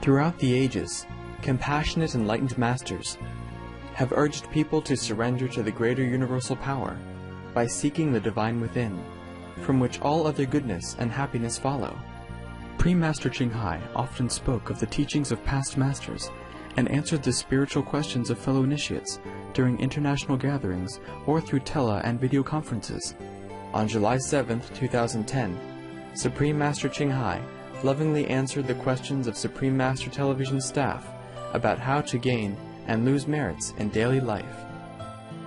Throughout the ages, compassionate enlightened masters have urged people to surrender to the greater universal power by seeking the divine within, from which all other goodness and happiness follow. Pre-Master Ching Hai often spoke of the teachings of past masters and answered the spiritual questions of fellow initiates during international gatherings or through tele and video conferences. On July 7, 2010, Supreme Master Ching Hai lovingly answered the questions of Supreme Master Television staff about how to gain and lose merits in daily life.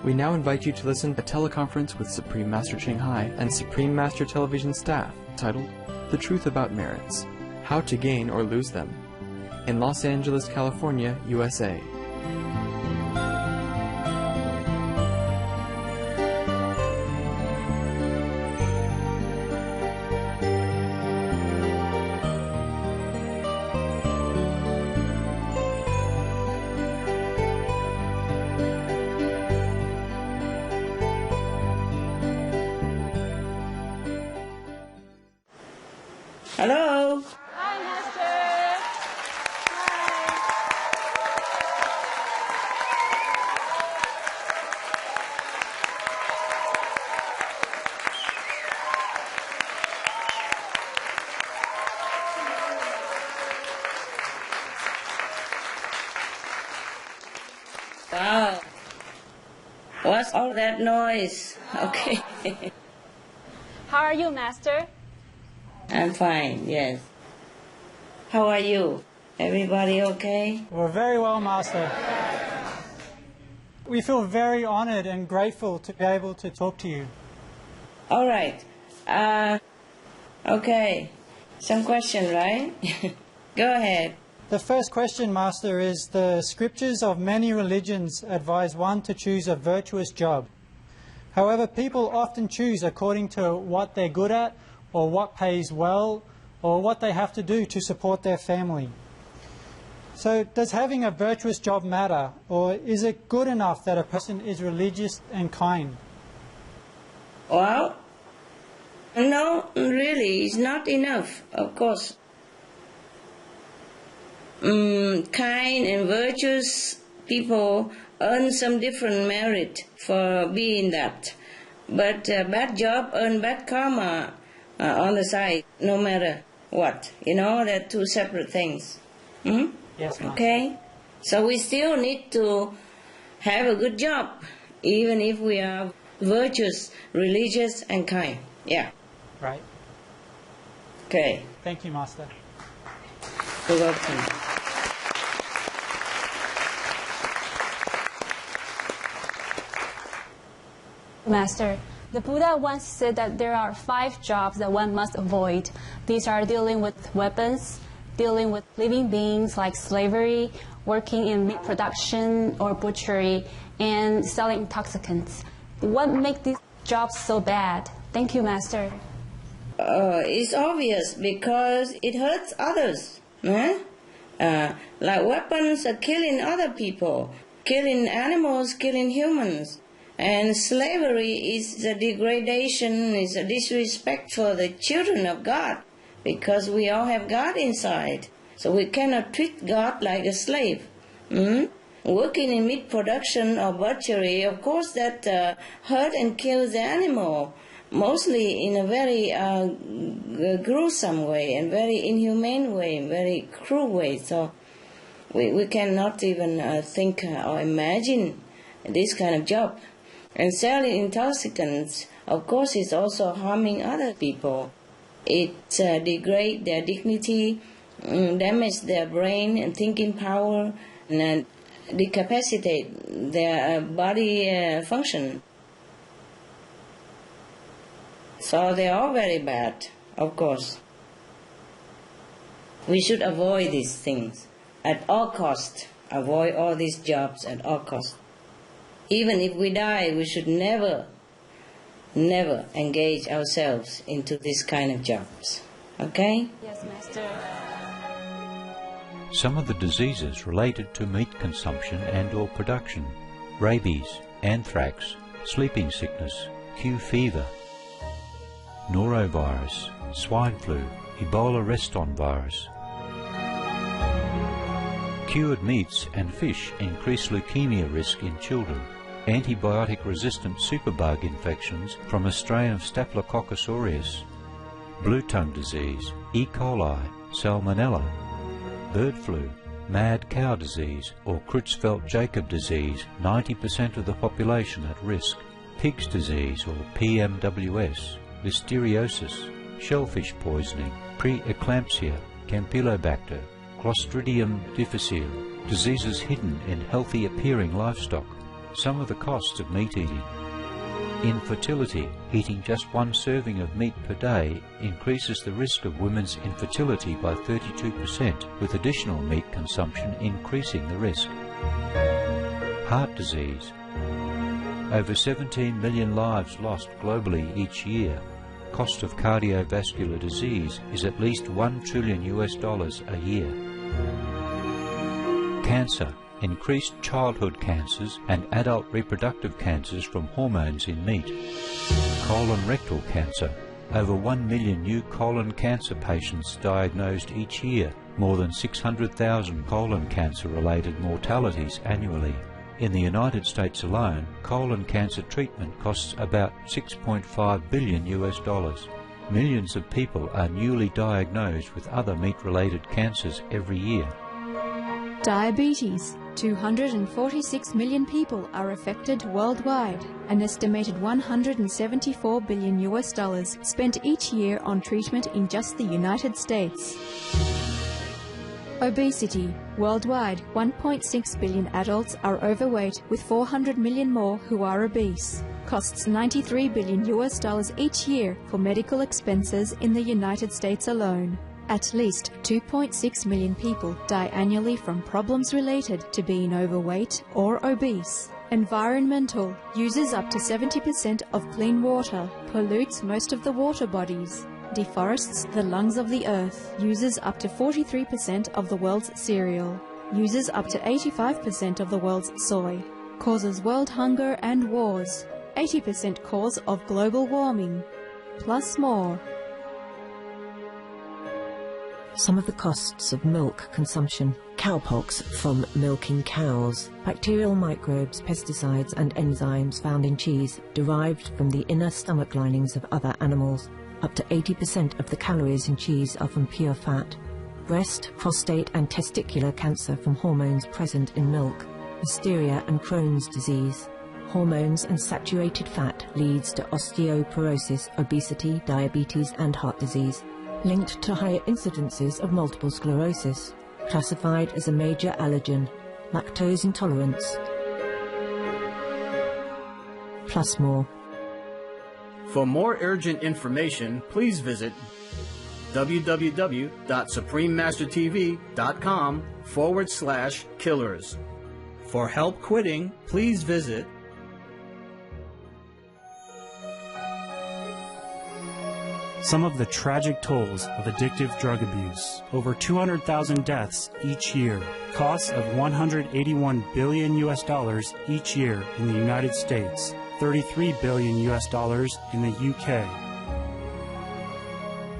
We now invite you to listen to a teleconference with Supreme Master Ching Hai and Supreme Master Television staff titled The Truth About Merits, How to Gain or Lose Them, in Los Angeles, California, USA. Hello. Hi, Master. Wow. What's all that noise? Okay. How are you, Master? I'm fine, yes. How are you? Everybody okay? We're very well, Master. We feel very honored and grateful to be able to talk to you. All right. Okay. Some question, right? Go ahead. The first question, Master, is the scriptures of many religions advise one to choose a virtuous job. However, people often choose according to what they're good at, or what pays well, or what they have to do to support their family. So does having a virtuous job matter, or is it good enough that a person is religious and kind? Well, no, really, it's not enough, of course. Kind and virtuous people earn some different merit for being that. But bad job earn bad karma on the side, no matter what. You know, they're two separate things. Yes, Master. Okay? So we still need to have a good job, even if we are virtuous, religious, and kind. Yeah. Right. Okay. Thank you, Master. You're welcome. Master, the Buddha once said that there are 5 jobs that one must avoid. These are dealing with weapons, dealing with living beings like slavery, working in meat production or butchery, and selling intoxicants. What makes these jobs so bad? Thank you, Master. It's obvious because it hurts others. Like weapons are killing other people, killing animals, killing humans. And slavery is a degradation, is a disrespect for the children of God, because we all have God inside. So we cannot treat God like a slave. Working in meat production or butchery, of course that hurt and kills the animal, mostly in a very gruesome way and very inhumane way, very cruel way. So we cannot even think or imagine this kind of job. And selling intoxicants, of course, is also harming other people. It degrades their dignity, damages their brain and thinking power, and decapacitate their body function. So they are very bad, of course. We should avoid these things at all costs. Avoid all these jobs at all costs. Even if we die, we should never engage ourselves into this kind of jobs. Okay? Yes, Master. Some of the diseases related to meat consumption and or production: rabies, anthrax, sleeping sickness, Q fever, norovirus, swine flu, Ebola reston virus. Cured meats and fish increase leukemia risk in children. Antibiotic-resistant superbug infections from a strain of Staphylococcus aureus. Blue tongue disease, E. coli, salmonella. Bird flu, mad cow disease or Creutzfeldt-Jakob disease, 90% of the population at risk. Pig's disease or PMWS, listeriosis, shellfish poisoning, preeclampsia, Campylobacter, Clostridium difficile, diseases hidden in healthy-appearing livestock. Some of the costs of meat eating. Infertility. Eating just one serving of meat per day increases the risk of women's infertility by 32%, with additional meat consumption increasing the risk. Heart disease. Over 17 million lives lost globally each year. Cost of cardiovascular disease is at least $1 trillion a year. Cancer. Increased childhood cancers and adult reproductive cancers from hormones in meat. Colon rectal cancer. Over 1 million new colon cancer patients diagnosed each year, more than 600,000 colon cancer-related mortalities annually. In the United States alone, colon cancer treatment costs about $6.5 billion. Millions of people are newly diagnosed with other meat-related cancers every year. Diabetes. 246 million people are affected worldwide. An estimated $174 billion spent each year on treatment in just the United States. Obesity. Worldwide, 1.6 billion adults are overweight, with 400 million more who are obese. Costs $93 billion each year for medical expenses in the United States alone. At least 2.6 million people die annually from problems related to being overweight or obese. Environmental. Uses up to 70% of clean water. Pollutes most of the water bodies. Deforests the lungs of the earth. Uses up to 43% of the world's cereal. Uses up to 85% of the world's soy. Causes world hunger and wars. 80% cause of global warming. Plus more. Some of the costs of milk consumption. Cowpox from milking cows. Bacterial microbes, pesticides and enzymes found in cheese derived from the inner stomach linings of other animals. Up to 80% of the calories in cheese are from pure fat. Breast, prostate and testicular cancer from hormones present in milk. Listeria and Crohn's disease. Hormones and saturated fat leads to osteoporosis, obesity, diabetes and heart disease. Linked to higher incidences of multiple sclerosis. Classified as a major allergen. Lactose intolerance. Plus more. For more urgent information, please visit www.suprememastertv.com/killers. For help quitting, please visit some of the tragic tolls of addictive drug abuse. Over 200,000 deaths each year. Costs of $181 billion each year in the United States. $33 billion in the UK.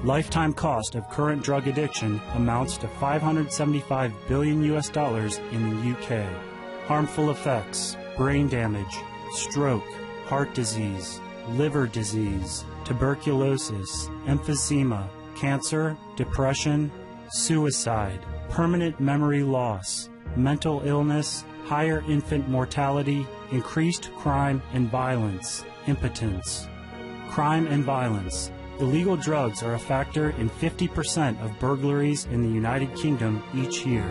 Lifetime cost of current drug addiction amounts to $575 billion in the UK. Harmful effects: brain damage, stroke, heart disease, liver disease, tuberculosis, emphysema, cancer, depression, suicide, permanent memory loss, mental illness, higher infant mortality, increased crime and violence, impotence. Crime and violence. Illegal drugs are a factor in 50% of burglaries in the United Kingdom each year.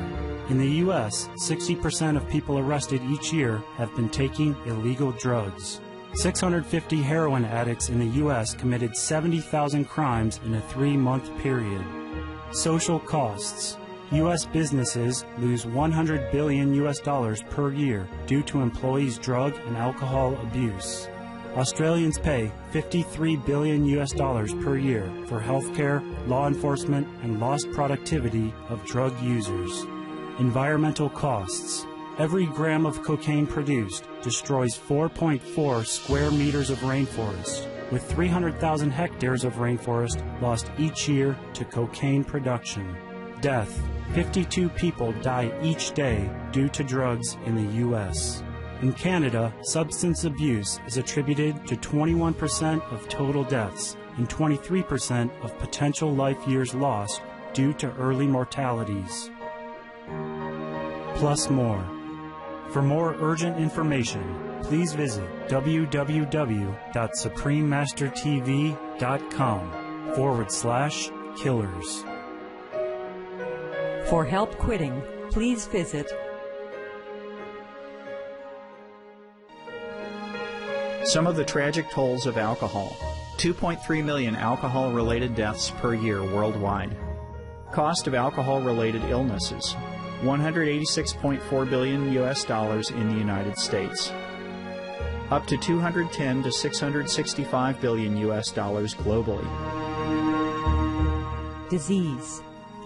In the U.S., 60% of people arrested each year have been taking illegal drugs. 650 heroin addicts in the U.S. committed 70,000 crimes in a 3-month period. Social costs. U.S. businesses lose $100 billion per year due to employees' drug and alcohol abuse. Australians pay $53 billion per year for healthcare, law enforcement, and lost productivity of drug users. Environmental costs. Every gram of cocaine produced destroys 4.4 square meters of rainforest, with 300,000 hectares of rainforest lost each year to cocaine production. Death. 52 people die each day due to drugs in the U.S. In Canada, substance abuse is attributed to 21% of total deaths and 23% of potential life years lost due to early mortalities. Plus more. For more urgent information, please visit www.suprememastertv.com/killers. For help quitting, please visit Some of the tragic tolls of alcohol. 2.3 million alcohol-related deaths per year worldwide. Cost of alcohol-related illnesses. $186.4 billion in the United States. Up to $210 to $665 billion globally. disease.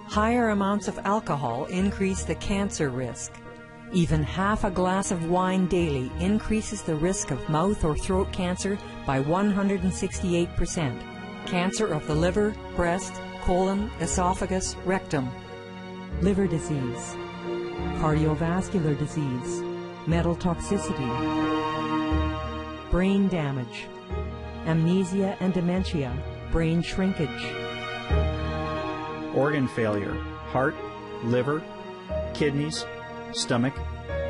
Higher amounts of alcohol increase the cancer risk. Even half a glass of wine daily increases the risk of mouth or throat cancer by 168%. Cancer of the liver, breast, colon, esophagus, rectum. Liver disease. Cardiovascular disease. Metal toxicity. Brain damage. Amnesia and dementia. Brain shrinkage. Organ failure. Heart, liver, kidneys, stomach,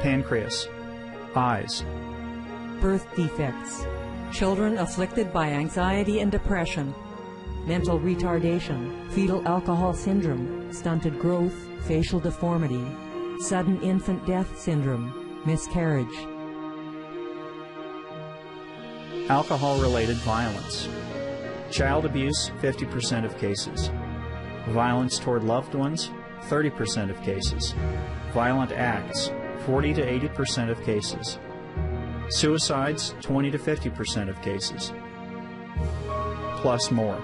pancreas, eyes. Birth defects. Children afflicted by anxiety and depression. Mental retardation. Fetal alcohol syndrome. Stunted growth. Facial deformity. Sudden infant death syndrome. Miscarriage. Alcohol-related violence. Child abuse, 50% of cases. Violence toward loved ones, 30% of cases. Violent acts, 40 to 80% of cases. Suicides, 20 to 50% of cases. Plus more.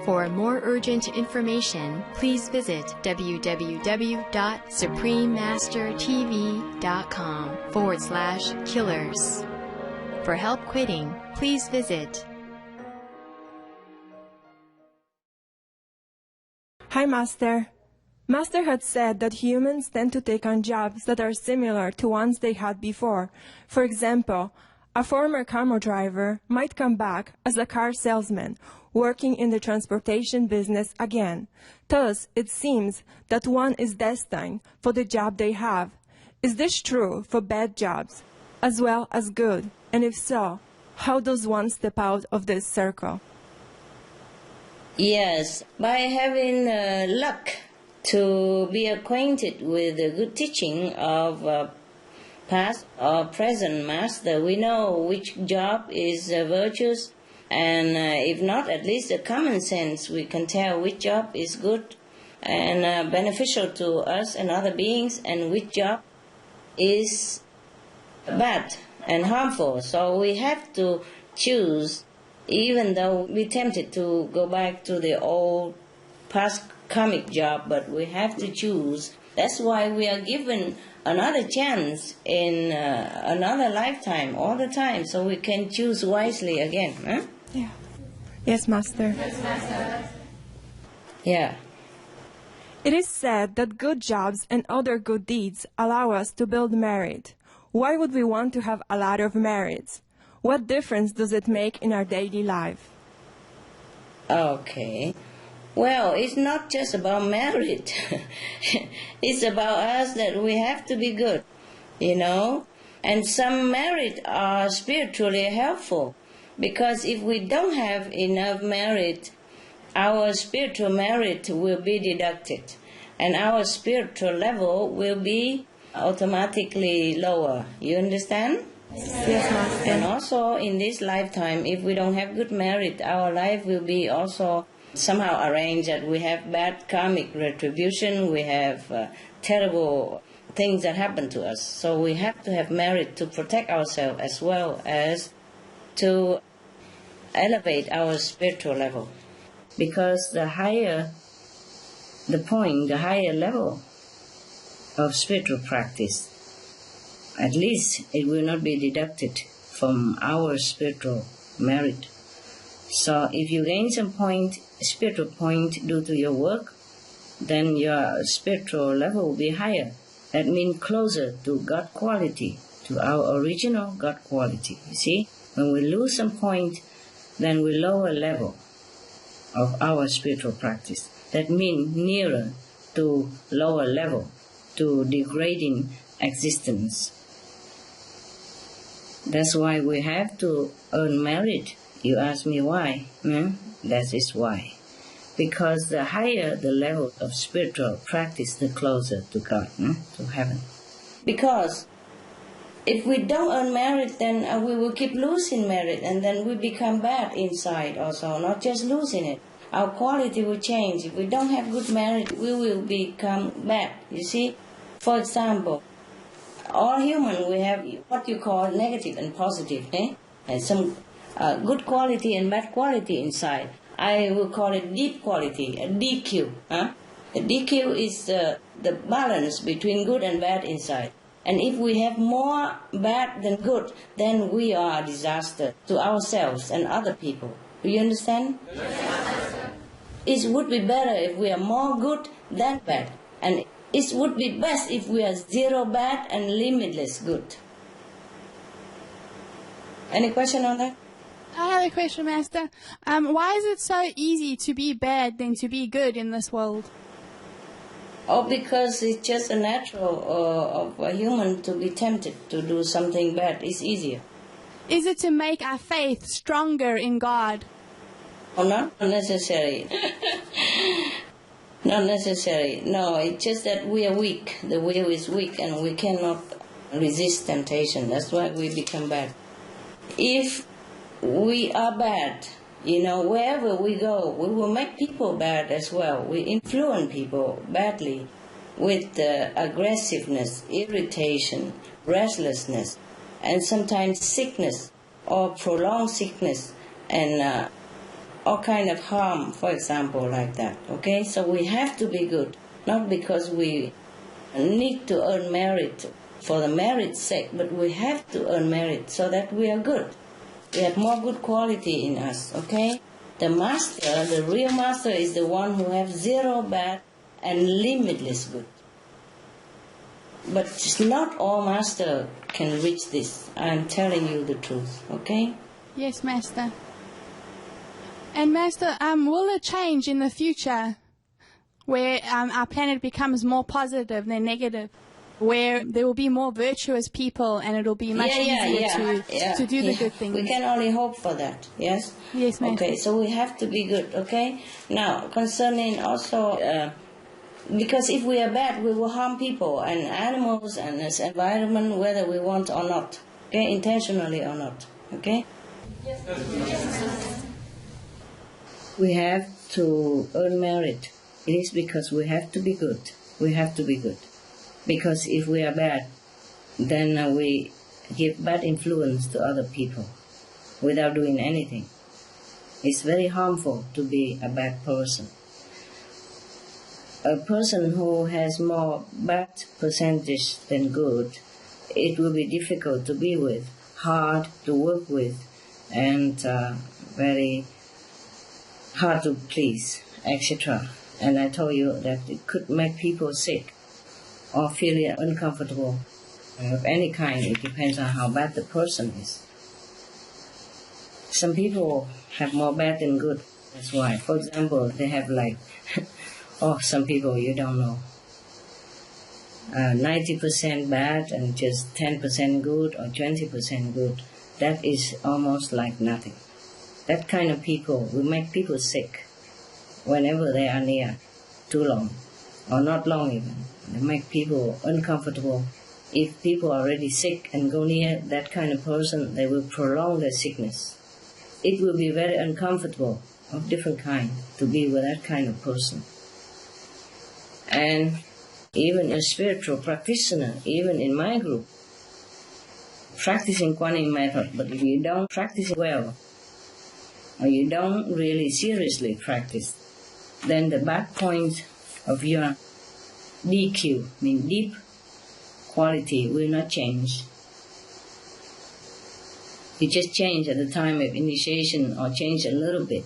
For more urgent information, please visit www.suprememastertv.com/killers. For help quitting, please visit. Hi, Master. Master had said that humans tend to take on jobs that are similar to ones they had before. For example, a former camo driver might come back as a car salesman, working in the transportation business again. Thus, it seems that one is destined for the job they have. Is this true for bad jobs as well as good? And if so, how does one step out of this circle? Yes, by having luck to be acquainted with the good teaching of past or present master, we know which job is virtuous, and if not, at least a common sense, we can tell which job is good and beneficial to us and other beings, and which job is bad and harmful. So we have to choose, even though we're tempted to go back to the old past karmic job, but we have to choose. That's why we are given another chance in another lifetime all the time, so we can choose wisely again. Huh? Yeah. Yes, Master. Yes, Master. Yeah. It is said that good jobs and other good deeds allow us to build merit. Why would we want to have a lot of merits? What difference does it make in our daily life? Okay. Well, it's not just about merit. It's about us that we have to be good, you know. And some merit are spiritually helpful, because if we don't have enough merit, our spiritual merit will be deducted, and our spiritual level will be automatically lower. You understand? Yes, Master. And also in this lifetime, if we don't have good merit, our life will be also somehow arranged that we have bad karmic retribution, we have terrible things that happen to us. So we have to have merit to protect ourselves as well as to elevate our spiritual level. Because the higher the point, the higher level of spiritual practice, at least it will not be deducted from our spiritual merit. So if you gain some point, spiritual point due to your work, then your spiritual level will be higher. That means closer to God quality, to our original God quality. You see, when we lose some point, then we lower level of our spiritual practice. That means nearer to lower level, to degrading existence. That's why we have to earn merit. You ask me why? That is why. Because the higher the level of spiritual practice, the closer to God, to heaven. Because if we don't earn merit, then we will keep losing merit, and then we become bad inside also, not just losing it. Our quality will change. If we don't have good merit, we will become bad, you see. For example, all human, we have what you call negative and positive, and some good quality and bad quality inside. I will call it deep quality, a DQ. A DQ is the balance between good and bad inside. And if we have more bad than good, then we are a disaster to ourselves and other people. Do you understand? It would be better if we are more good than bad. And it would be best if we are zero bad and limitless good. Any question on that? I have a question, Master. Why is it so easy to be bad than to be good in this world? Oh, because it's just a natural of a human to be tempted to do something bad. It's easier. Is it to make our faith stronger in God? Oh, not necessary. Not necessary. No, it's just that we are weak. The will is weak and we cannot resist temptation. That's why we become bad. If we are bad, wherever we go, we will make people bad as well. We influence people badly with aggressiveness, irritation, restlessness, and sometimes sickness or prolonged sickness and all kind of harm, for example, like that. Okay, so we have to be good, not because we need to earn merit for the merit's sake, but we have to earn merit so that we are good. We have more good quality in us, okay? The master, the real master, is the one who has zero bad and limitless good. But not all master can reach this. I'm telling you the truth, okay? Yes, Master. And Master, will it change in the future where our planet becomes more positive than negative? Where there will be more virtuous people and it will be much easier to do the good things. We can only hope for that, yes? Yes, ma'am. Okay, so we have to be good, okay? Now, concerning also, because if we are bad, we will harm people and animals and this environment, whether we want or not, okay? Intentionally or not, okay? Yes. We have to earn merit. It is because we have to be good. We have to be good. Because if we are bad, then we give bad influence to other people without doing anything. It's very harmful to be a bad person. A person who has more bad percentage than good, it will be difficult to be with, hard to work with, and very hard to please, etc. And I told you that it could make people sick or feel uncomfortable of any kind. It depends on how bad the person is. Some people have more bad than good. That's why. For example, they have some people you don't know. 90% bad and just 10% good or 20% good. That is almost like nothing. That kind of people will make people sick whenever they are near too long, or not long even. They make people uncomfortable. If people are already sick and go near that kind of person, they will prolong their sickness. It will be very uncomfortable of different kind to be with that kind of person. And even a spiritual practitioner, even in my group, practicing Kuan Yin method, but if you don't practice it well, or you don't really seriously practice, then the bad point of your DQ, mean deep quality, will not change. You just change at the time of initiation or change a little bit,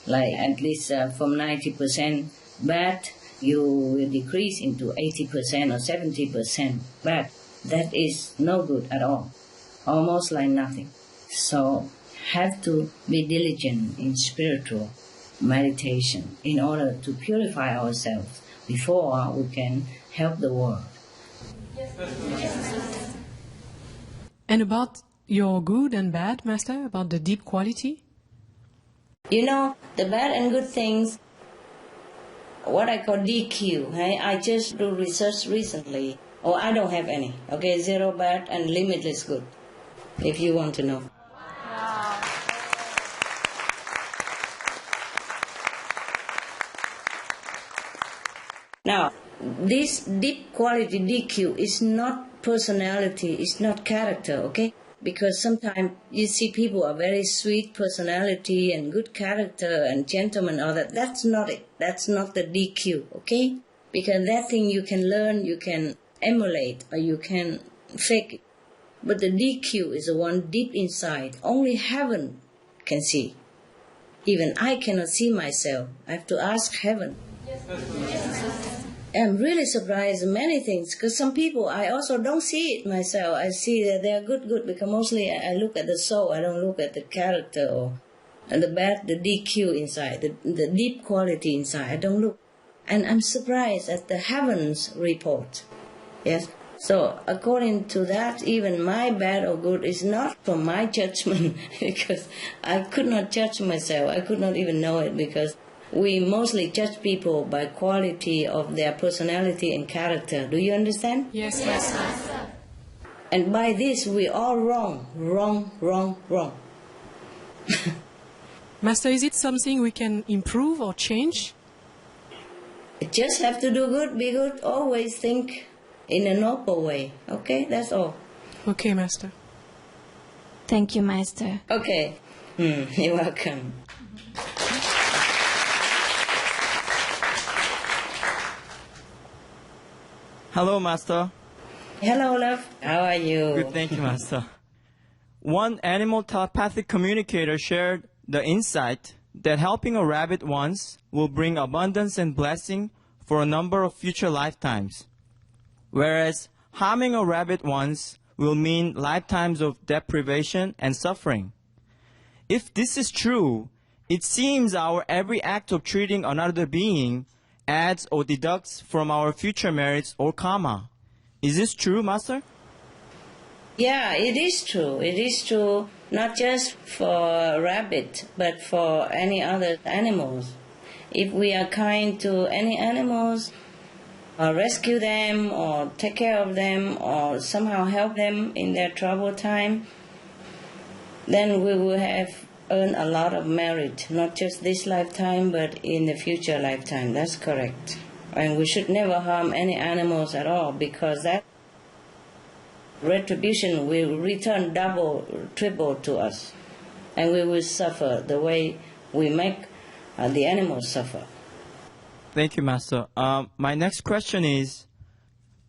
like at least from 90% bad you will decrease into 80% or 70%. But that is no good at all, almost like nothing. So have to be diligent in spiritual meditation in order to purify ourselves before we can help the world. And about your good and bad, Master, about the deep quality? You know, the bad and good things, what I call DQ, I just do research recently. Oh, I don't have any. Okay, zero bad and limitless good, if you want to know. Wow. Now, this deep quality DQ is not personality, it's not character, okay? Because sometimes you see people are very sweet personality and good character and gentleman, all that. That's not it. That's not the DQ, okay? Because that thing you can learn, you can emulate, or you can fake it. But the DQ is the one deep inside. Only heaven can see. Even I cannot see myself. I have to ask heaven. I'm really surprised at many things, because some people, I also don't see it myself. I see that they are good, because mostly I look at the soul, I don't look at the character or the bad, the DQ inside, the deep quality inside, I don't look. And I'm surprised at the heavens report. Yes. So according to that, even my bad or good is not from my judgment, because I could not judge myself. I could not even know it, because we mostly judge people by quality of their personality and character. Do you understand? Yes, yes. And by this, we all wrong. Master, is it something we can improve or change? Just have to do good, be good, always think in a noble way. Okay, that's all. Okay, Master. Thank you, Master. Okay, you're welcome. Hello, Master. Hello, love. How are you? Good, thank you, Master. One animal telepathic communicator shared the insight that helping a rabbit once will bring abundance and blessing for a number of future lifetimes, whereas harming a rabbit once will mean lifetimes of deprivation and suffering. If this is true, it seems our every act of treating another being adds or deducts from our future merits or karma. Is this true, Master? Yeah, it is true. It is true, not just for rabbit, but for any other animals. If we are kind to any animals, or rescue them, or take care of them, or somehow help them in their trouble time, then we will have earned a lot of merit, not just this lifetime, but in the future lifetime. That's correct. And we should never harm any animals at all, because that retribution will return double, triple to us. And we will suffer the way we make the animals suffer. Thank you, Master. My next question is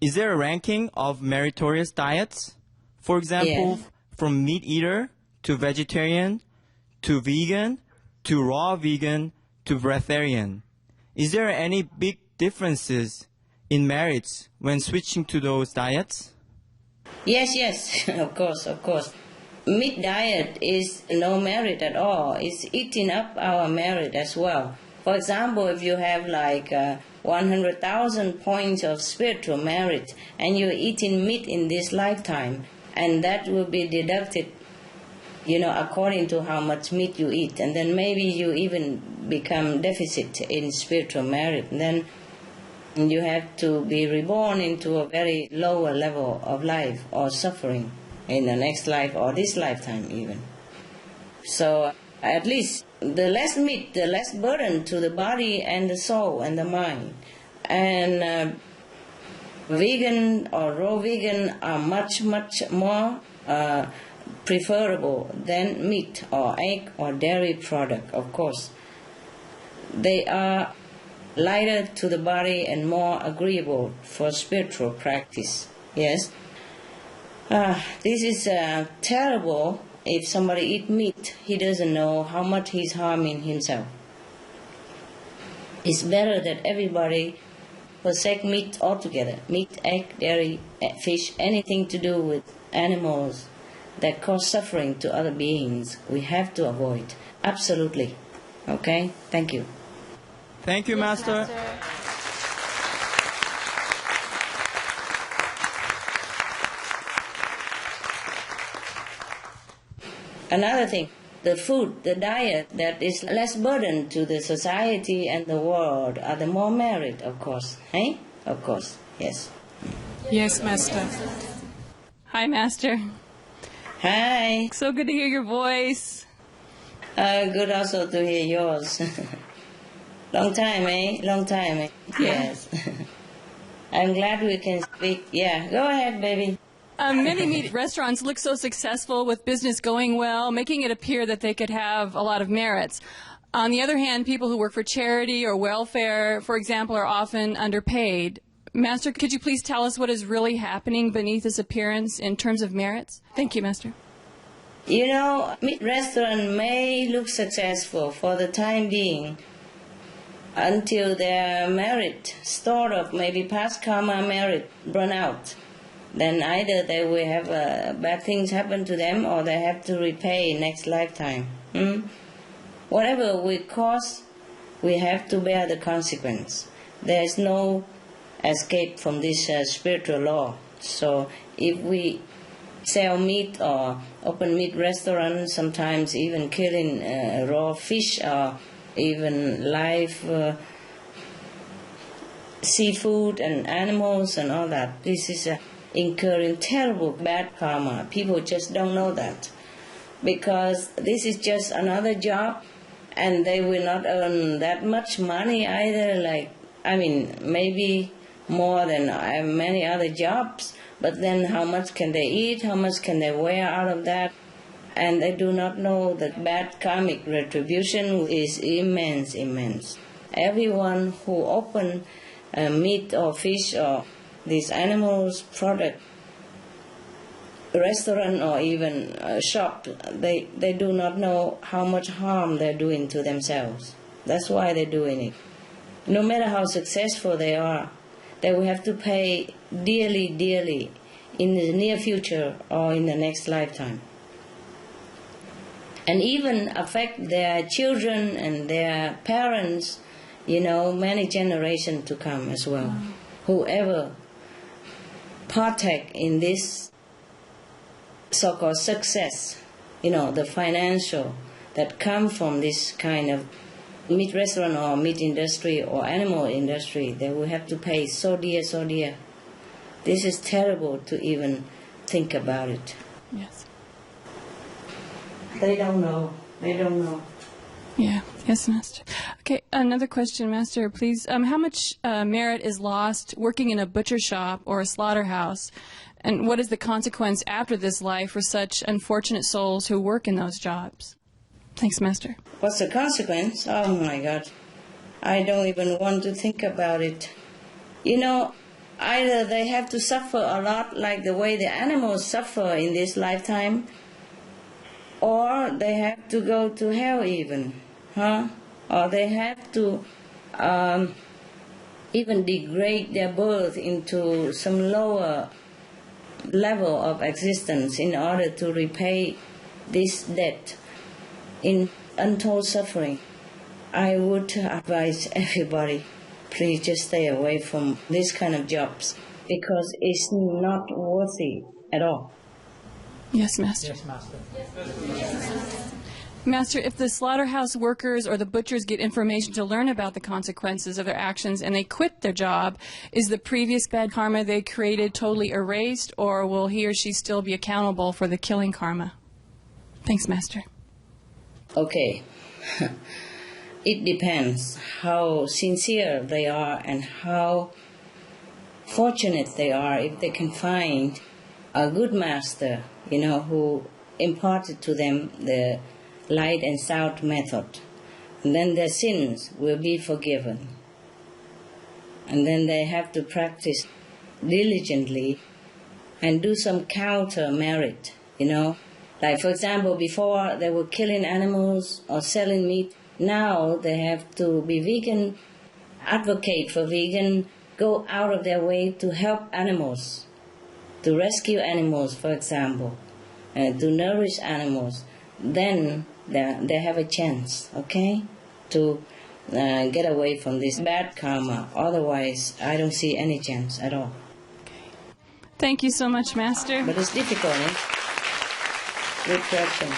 there a ranking of meritorious diets? For example, from meat eater to vegetarian to vegan to raw vegan to breatharian. Is there any big differences in merits when switching to those diets? Yes, of course. Meat diet is no merit at all. It's eating up our merit as well. For example, if you have like 100,000 points of spiritual merit and you're eating meat in this lifetime, and that will be deducted, according to how much meat you eat, and then maybe you even become deficit in spiritual merit. And then you have to be reborn into a very lower level of life or suffering in the next life or this lifetime even. So at least the less meat, the less burden to the body and the soul and the mind. And vegan or raw vegan are much more preferable than meat or egg or dairy product, of course. They are lighter to the body and more agreeable for spiritual practice. Yes. This is terrible. If somebody eats meat, he doesn't know how much he's harming himself. It's better that everybody forsake meat altogether. Meat, egg, dairy, fish, anything to do with animals that cause suffering to other beings, we have to avoid. Absolutely. Okay? Thank you. Thank you, Yes, Master. Another thing, the food, the diet that is less burden to the society and the world are the more merit, of course. Hey? Of course, yes. Yes, Master. Hi, Master. Hi. So good to hear your voice. Good also to hear yours. Long time, eh? Long time, eh? Yes. I'm glad we can speak. Yeah, go ahead, baby. Many meat restaurants look so successful with business going well, making it appear that they could have a lot of merits. On the other hand, people who work for charity or welfare, for example, are often underpaid. Master, could you please tell us what is really happening beneath this appearance in terms of merits? Thank you, Master. You know, meat restaurant may look successful for the time being until their merit, stored up, maybe past karma merit, run out. Then either they will have bad things happen to them or they have to repay next lifetime. Whatever we cause, we have to bear the consequence. There is no escape from this spiritual law. So if we sell meat or open meat restaurants, sometimes even killing raw fish or even live seafood and animals and all that, this is incurring terrible bad karma. People just don't know that, because this is just another job and they will not earn that much money either, maybe more than many other jobs, but then how much can they eat, how much can they wear out of that? And they do not know that bad karmic retribution is immense. Everyone who open meat or fish or these animals product restaurant or even a shop, they do not know how much harm they're doing to themselves. That's why they're doing it. No matter how successful they are, they will have to pay dearly in the near future or in the next lifetime. And even affect their children and their parents, many generations to come as well. Wow. Whoever partake in this so-called success, the financial that come from this kind of meat restaurant or meat industry or animal industry, they will have to pay so dear. This is terrible to even think about it. Yes. They don't know. Yeah. Yes, Master. Okay, another question, Master, please. How much merit is lost working in a butcher shop or a slaughterhouse? And what is the consequence after this life for such unfortunate souls who work in those jobs? Thanks, Master. What's the consequence? Oh, my God. I don't even want to think about it. Either they have to suffer a lot like the way the animals suffer in this lifetime, or they have to go to hell even. Or they have to even degrade their birth into some lower level of existence in order to repay this debt in untold suffering. I would advise everybody, please just stay away from this kind of jobs, because it's not worthy at all. Yes, Master. Yes, Master. Master, if the slaughterhouse workers or the butchers get information to learn about the consequences of their actions and they quit their job, is the previous bad karma they created totally erased, or will he or she still be accountable for the killing karma? Thanks, Master. Okay. It depends how sincere they are and how fortunate they are if they can find a good master, who imparted to them the light and sound method. And then their sins will be forgiven. And then they have to practice diligently and do some counter merit, Like, for example, before they were killing animals or selling meat. Now they have to be vegan, advocate for vegan go out of their way to help animals, to rescue animals, for example, to nourish animals, then they have a chance, okay, to get away from this bad karma. Otherwise, I don't see any chance at all. Thank you so much, Master. But it's difficult, eh? Good question.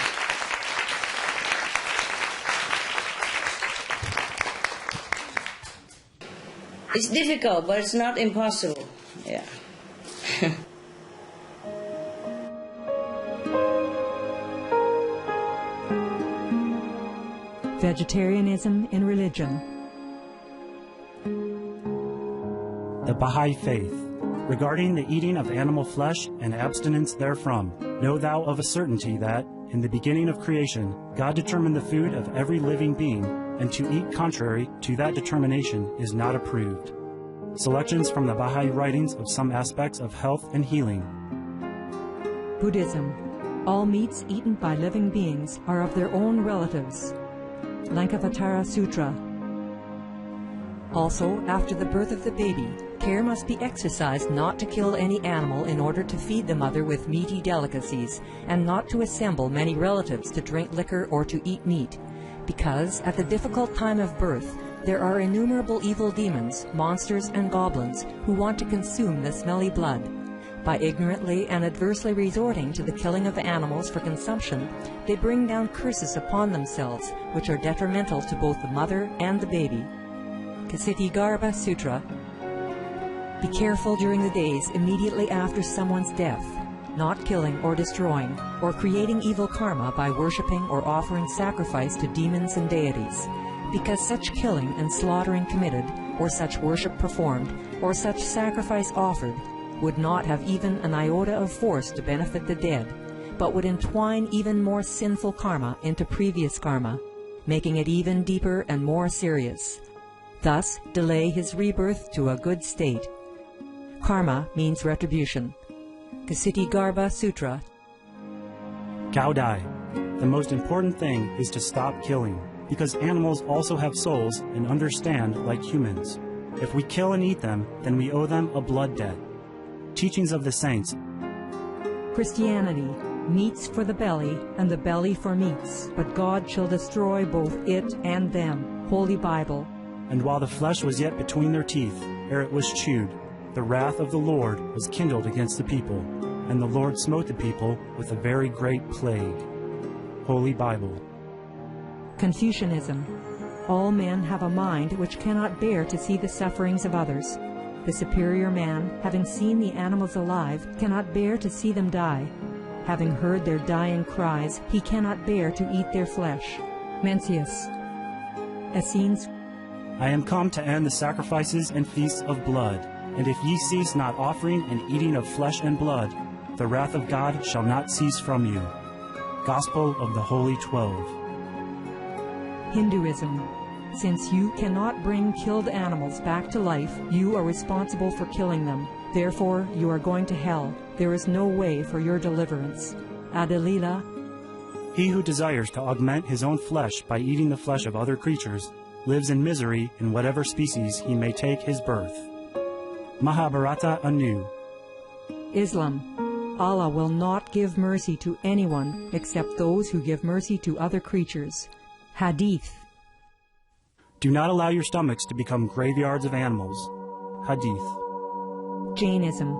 It's difficult, but it's not impossible. Yeah. Vegetarianism in religion. The Baha'i Faith. Regarding the eating of animal flesh and abstinence therefrom, know thou of a certainty that, in the beginning of creation, God determined the food of every living being, and to eat contrary to that determination is not approved. Selections from the Baha'i writings of some aspects of health and healing. Buddhism. All meats eaten by living beings are of their own relatives. Lankavatara Sutra. Also, after the birth of the baby, care must be exercised not to kill any animal in order to feed the mother with meaty delicacies, and not to assemble many relatives to drink liquor or to eat meat, because at the difficult time of birth there are innumerable evil demons, monsters, and goblins who want to consume the smelly blood. By ignorantly and adversely resorting to the killing of animals for consumption, they bring down curses upon themselves, which are detrimental to both the mother and the baby. Ksiti Sutra. Be careful during the days immediately after someone's death, not killing or destroying, or creating evil karma by worshipping or offering sacrifice to demons and deities, because such killing and slaughtering committed, or such worship performed, or such sacrifice offered, would not have even an iota of force to benefit the dead, but would entwine even more sinful karma into previous karma, making it even deeper and more serious. Thus, delay his rebirth to a good state. Karma means retribution. Ksiti Sutra. Gaudai. The most important thing is to stop killing, because animals also have souls and understand like humans. If we kill and eat them, then we owe them a blood debt. Teachings of the Saints. Christianity. Meats for the belly, and the belly for meats, but God shall destroy both it and them. Holy Bible. And while the flesh was yet between their teeth, ere it was chewed, the wrath of the Lord was kindled against the people, and the Lord smote the people with a very great plague. Holy Bible. Confucianism. All men have a mind which cannot bear to see the sufferings of others. The superior man, having seen the animals alive, cannot bear to see them die. Having heard their dying cries, he cannot bear to eat their flesh. Mencius. Essenes. I am come to end the sacrifices and feasts of blood, and if ye cease not offering and eating of flesh and blood, the wrath of God shall not cease from you. Gospel of the Holy 12. Hinduism. Since you cannot bring killed animals back to life, you are responsible for killing them. Therefore, you are going to hell. There is no way for your deliverance. Adalila. He who desires to augment his own flesh by eating the flesh of other creatures lives in misery in whatever species he may take his birth. Mahabharata anew. Islam. Allah will not give mercy to anyone except those who give mercy to other creatures. Hadith. Do not allow your stomachs to become graveyards of animals. Hadith. Jainism.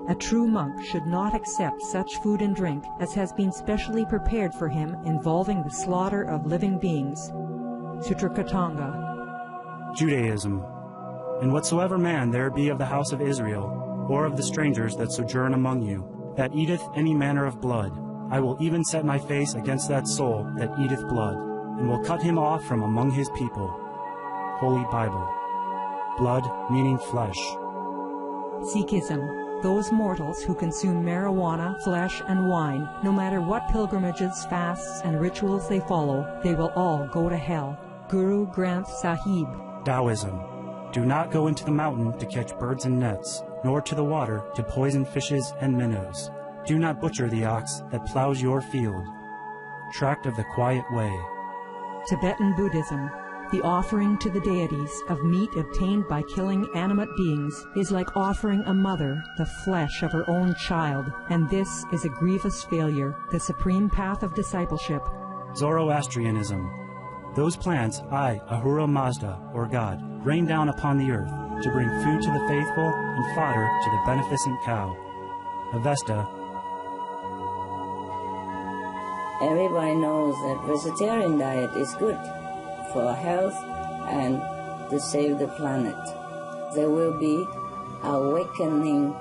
A true monk should not accept such food and drink as has been specially prepared for him involving the slaughter of living beings. Sutrakatanga. Judaism. And whatsoever man there be of the house of Israel, or of the strangers that sojourn among you, that eateth any manner of blood, I will even set my face against that soul that eateth blood, and will cut him off from among his people. Holy Bible. Blood meaning flesh. Sikhism. Those mortals who consume marijuana, flesh, and wine, no matter what pilgrimages, fasts, and rituals they follow, they will all go to hell. Guru Granth Sahib. Taoism. Do not go into the mountain to catch birds and nets, nor to the water to poison fishes and minnows. Do not butcher the ox that plows your field. Tract of the Quiet Way. Tibetan Buddhism. The offering to the deities of meat obtained by killing animate beings is like offering a mother the flesh of her own child, and this is a grievous failure, the supreme path of discipleship. Zoroastrianism. Those plants I, Ahura Mazda, or God, rain down upon the earth to bring food to the faithful and fodder to the beneficent cow. Avesta. Everybody knows that vegetarian diet is good for health and to save the planet. They will be awakening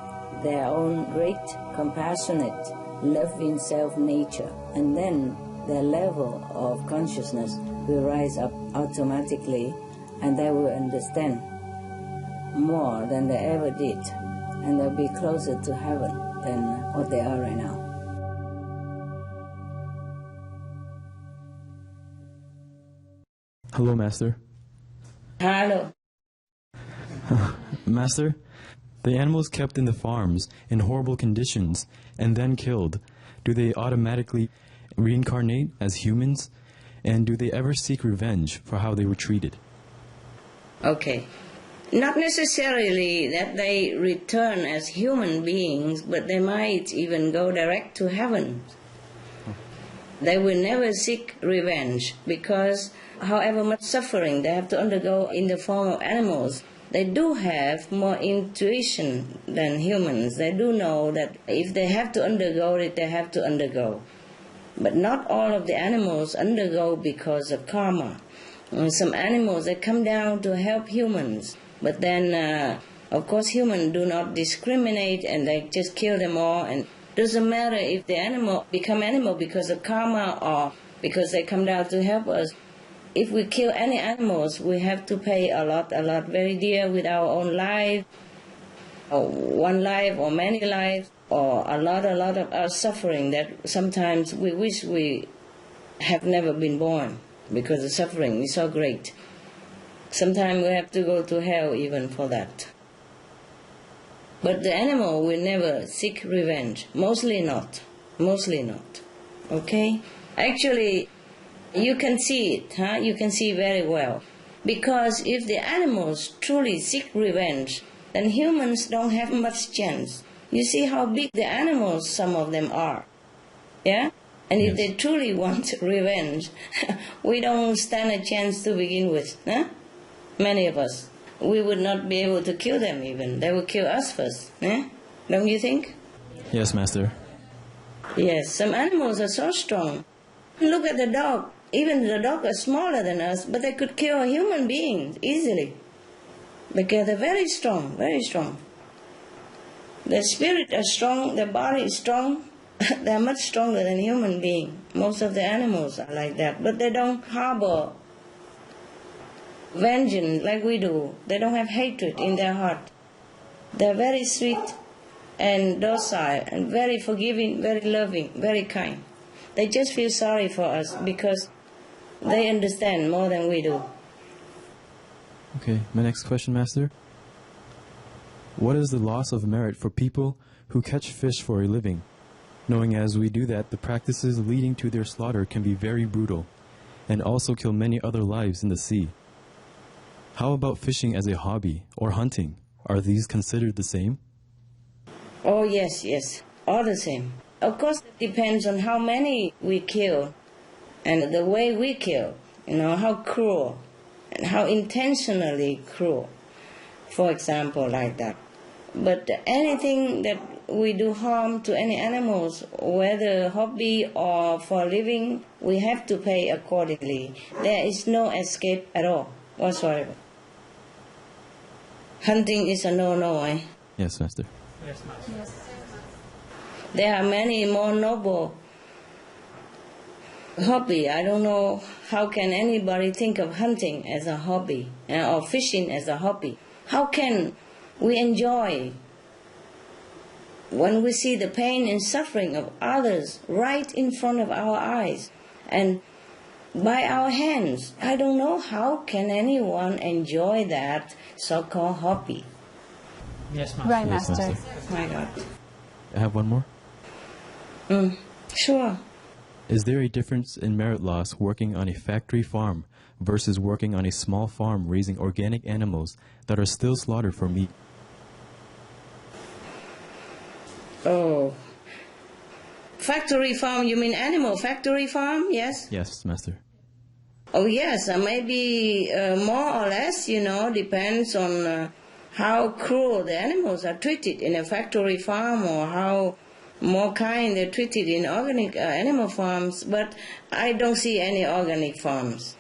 their own great, compassionate, loving self-nature, and then their level of consciousness will rise up automatically, and they will understand more than they ever did, and they'll be closer to heaven than what they are right now. Hello, Master. Hello. Master, the animals kept in the farms in horrible conditions and then killed, do they automatically reincarnate as humans? And do they ever seek revenge for how they were treated? Okay. Not necessarily that they return as human beings, but they might even go direct to heaven. They will never seek revenge because however much suffering they have to undergo in the form of animals, they do have more intuition than humans. They do know that if they have to undergo it, they have to undergo. But not all of the animals undergo because of karma. Some animals, they come down to help humans. But then, of course, humans do not discriminate and they just kill them all. And it doesn't matter if the animal become animal because of karma or because they come down to help us. If we kill any animals, we have to pay a lot, very dear with our own life, or one life or many lives, or a lot of our suffering that sometimes we wish we have never been born because the suffering is so great. Sometimes we have to go to hell even for that. But the animal will never seek revenge. Mostly not. Okay? Actually, you can see it, You can see very well. Because if the animals truly seek revenge, then humans don't have much chance. You see how big the animals, some of them are. Yeah? And if they truly want revenge, we don't stand a chance to begin with. Many of us. We would not be able to kill them even. They would kill us first. Don't you think? Yes, Master. Yes, some animals are so strong. Look at the dog. Even the dog is smaller than us, but they could kill a human being easily. Because they're very strong, very strong. Their spirit is strong, their body is strong. They're much stronger than human beings. Most of the animals are like that. But they don't harbor vengeance like we do. They don't have hatred in their heart. They're very sweet and docile and very forgiving, very loving, very kind. They just feel sorry for us because they understand more than we do. Okay, my next question, Master. What is the loss of merit for people who catch fish for a living, knowing as we do that the practices leading to their slaughter can be very brutal and also kill many other lives in the sea? How about fishing as a hobby or hunting? Are these considered the same? Oh, yes, all the same. Of course, it depends on how many we kill and the way we kill, how cruel and how intentionally cruel, for example, like that. But anything that we do harm to any animals, whether hobby or for living, we have to pay accordingly. There is no escape at all, whatsoever. Hunting is a no-no, eh? Yes, Master. Yes, Master. Yes. There are many more noble hobby. I don't know how can anybody think of hunting as a hobby or fishing as a hobby. How can we enjoy when we see the pain and suffering of others right in front of our eyes and by our hands? I don't know how can anyone enjoy that so-called hobby. Yes, Master. Right, Yes, Master. Master. My God. I have one more. Sure. Is there a difference in merit loss working on a factory farm versus working on a small farm raising organic animals that are still slaughtered for meat? Oh. Factory farm, you mean animal factory farm, yes? Yes, Master. Oh, yes, maybe more or less, depends on how cruel the animals are treated in a factory farm or how more kind they're treated in organic animal farms. But I don't see any organic farms.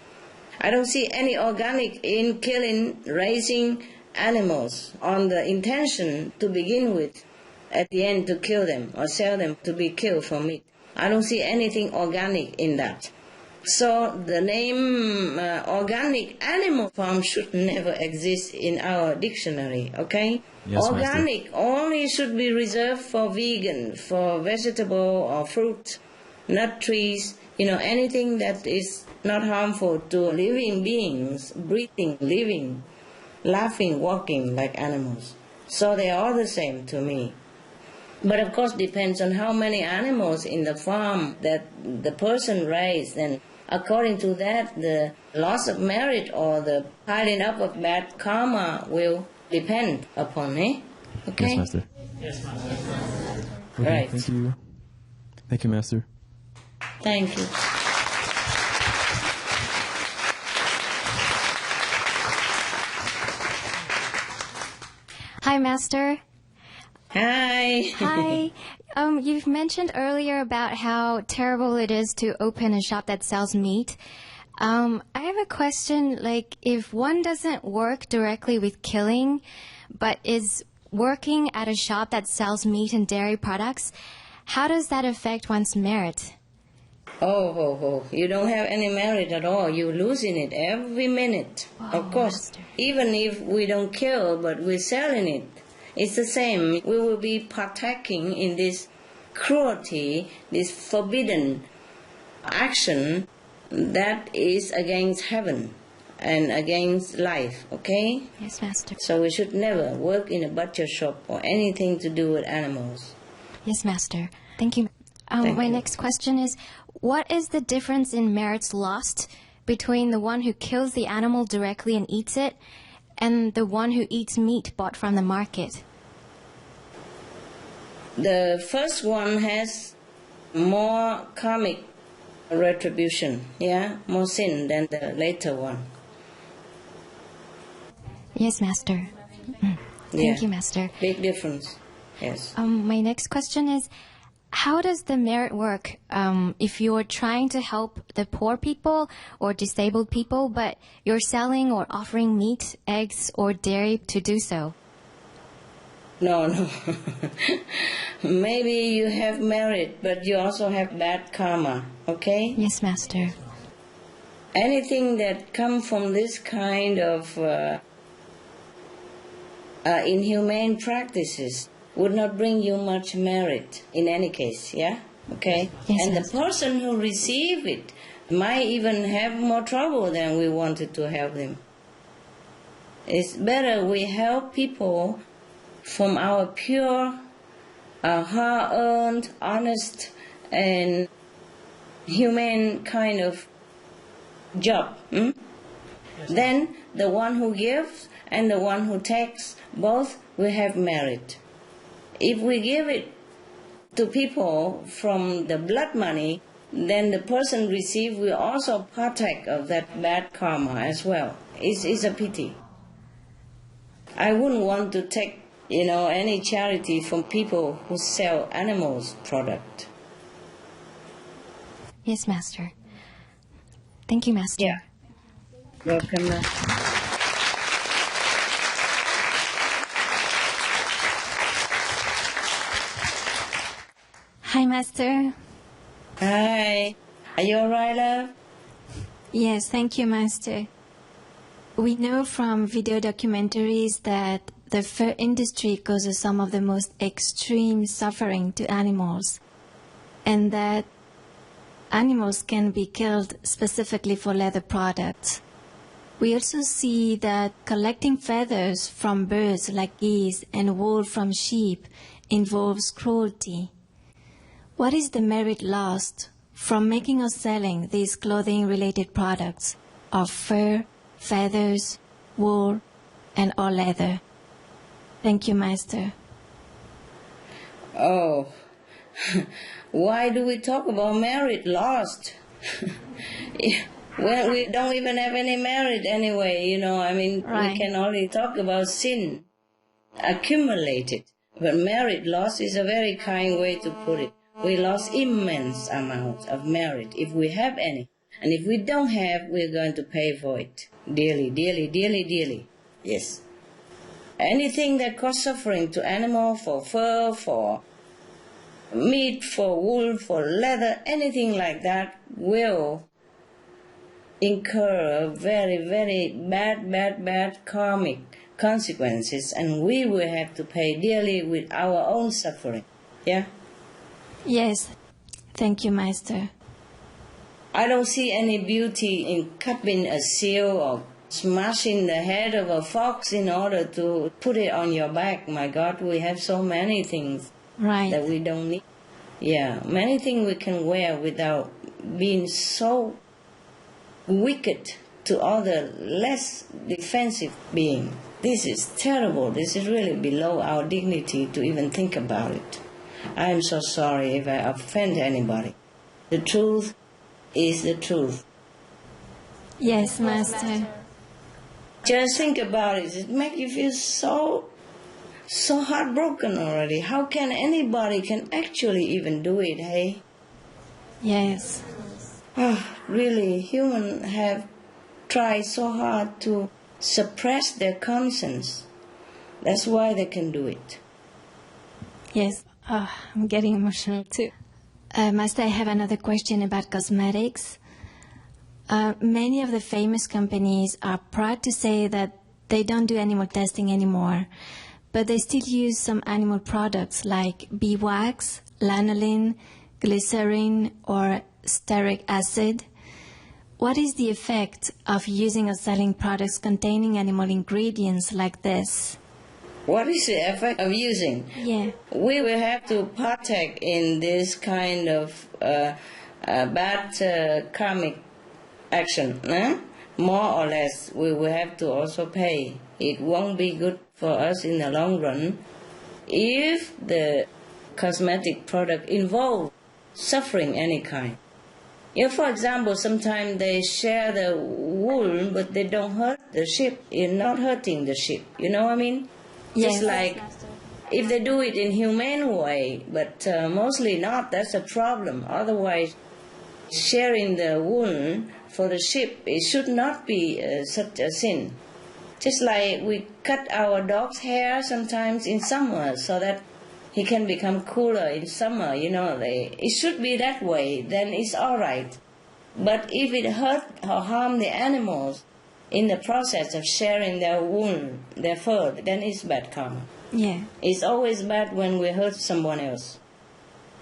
I don't see any organic in killing, raising animals on the intention to begin with, at the end to kill them or sell them to be killed for meat. I don't see anything organic in that. So the name organic animal farm should never exist in our dictionary, okay? Yes, organic Master. only should be reserved for vegan, for vegetable or fruit, nut trees, anything that is not harmful to living beings, breathing, living, laughing, walking like animals. So they are all the same to me. But of course depends on how many animals in the farm that the person raised, and according to that the loss of merit or the piling up of bad karma will depend upon it. Okay? Yes, Master. Yes, Master. Okay, Right. Thank you. Thank you, Master. Thank you. Hi, Master. Hi. Hi. You've mentioned earlier about how terrible it is to open a shop that sells meat. I have a question, like, if one doesn't work directly with killing, but is working at a shop that sells meat and dairy products, how does that affect one's merit? You don't have any merit at all. You're losing it every minute. Of course, even if we don't kill, but we're selling it, it's the same. We will be partaking in this cruelty, this forbidden action that is against heaven and against life, okay? Yes, Master. So we should never work in a butcher shop or anything to do with animals. Yes, Master. Thank you. Thank my you. next question is, what is the difference in merits lost between the one who kills the animal directly and eats it and the one who eats meat bought from the market? The first one has more karmic retribution, more sin than the later one. Yes, Master. Thank you, Master. Big difference, yes. My next question is, how does the merit work if you're trying to help the poor people or disabled people, but you're selling or offering meat, eggs, or dairy to do so? No. Maybe you have merit, but you also have bad karma, okay? Yes, Master. Anything that comes from this kind of inhumane practices would not bring you much merit in any case, okay? Yes, and Master. The person who receive it might even have more trouble than we wanted to help them. It's better we help people from our pure, hard-earned, honest, and humane kind of job. Then the one who gives and the one who takes, both will have merit. If we give it to people from the blood money, then the person received will also partake of that bad karma as well. It's a pity. I wouldn't want to take, any charity from people who sell animals product. Yes, Master. Thank you, Master. Yeah. Welcome. Hi, Master. Hi. Are you all right, love? Yes, thank you, Master. We know from video documentaries that the fur industry causes some of the most extreme suffering to animals, and that animals can be killed specifically for leather products. We also see that collecting feathers from birds like geese and wool from sheep involves cruelty. What is the merit lost from making or selling these clothing-related products? of fur, feathers, wool, and or leather. Thank you, Master. Oh, why do we talk about merit lost? Well, we don't even have any merit anyway, Right. We can only talk about sin accumulated. But merit loss is a very kind way to put it. We lost immense amounts of merit, if we have any. And if we don't have, we're going to pay for it. Dearly, dearly, dearly, dearly. Yes. Anything that causes suffering to animal, for fur, for meat, for wool, for leather, anything like that will incur very, very bad karmic consequences, and we will have to pay dearly with our own suffering. Yeah? Yes. Thank you, Master. I don't see any beauty in cupping a seal or smashing the head of a fox in order to put it on your back. My God, we have so many things that we don't need. Yeah, many things we can wear without being so wicked to other less defensive beings. This is terrible. This is really below our dignity to even think about it. I am so sorry if I offend anybody. The truth is the truth. Yes, Master. Just think about it. It makes you feel so heartbroken already. How can anybody can actually even do it, hey? Yes. Really, humans have tried so hard to suppress their conscience. That's why they can do it. Yes. I'm getting emotional too. Master, I have another question about cosmetics. Many of the famous companies are proud to say that they don't do animal testing anymore, but they still use some animal products like beeswax, lanolin, glycerin, or stearic acid. What is the effect of using or selling products containing animal ingredients like this? What is the effect of using? Yeah. We will have to partake in this kind of bad karmic action. More or less, we will have to also pay. It won't be good for us in the long run if the cosmetic product involves suffering any kind. For example, sometimes they share the wool, but they don't hurt the sheep. You're not hurting the sheep. You know what I mean? Yes. Just like if they do it in humane way, but mostly not, that's a problem. Otherwise, sharing the wool for the sheep, it should not be such a sin. Just like we cut our dog's hair sometimes in summer so that he can become cooler in summer, it should be that way, then it's all right. But if it hurt or harm the animals in the process of sharing their wool, their fur, then it's bad karma. Yeah. It's always bad when we hurt someone else.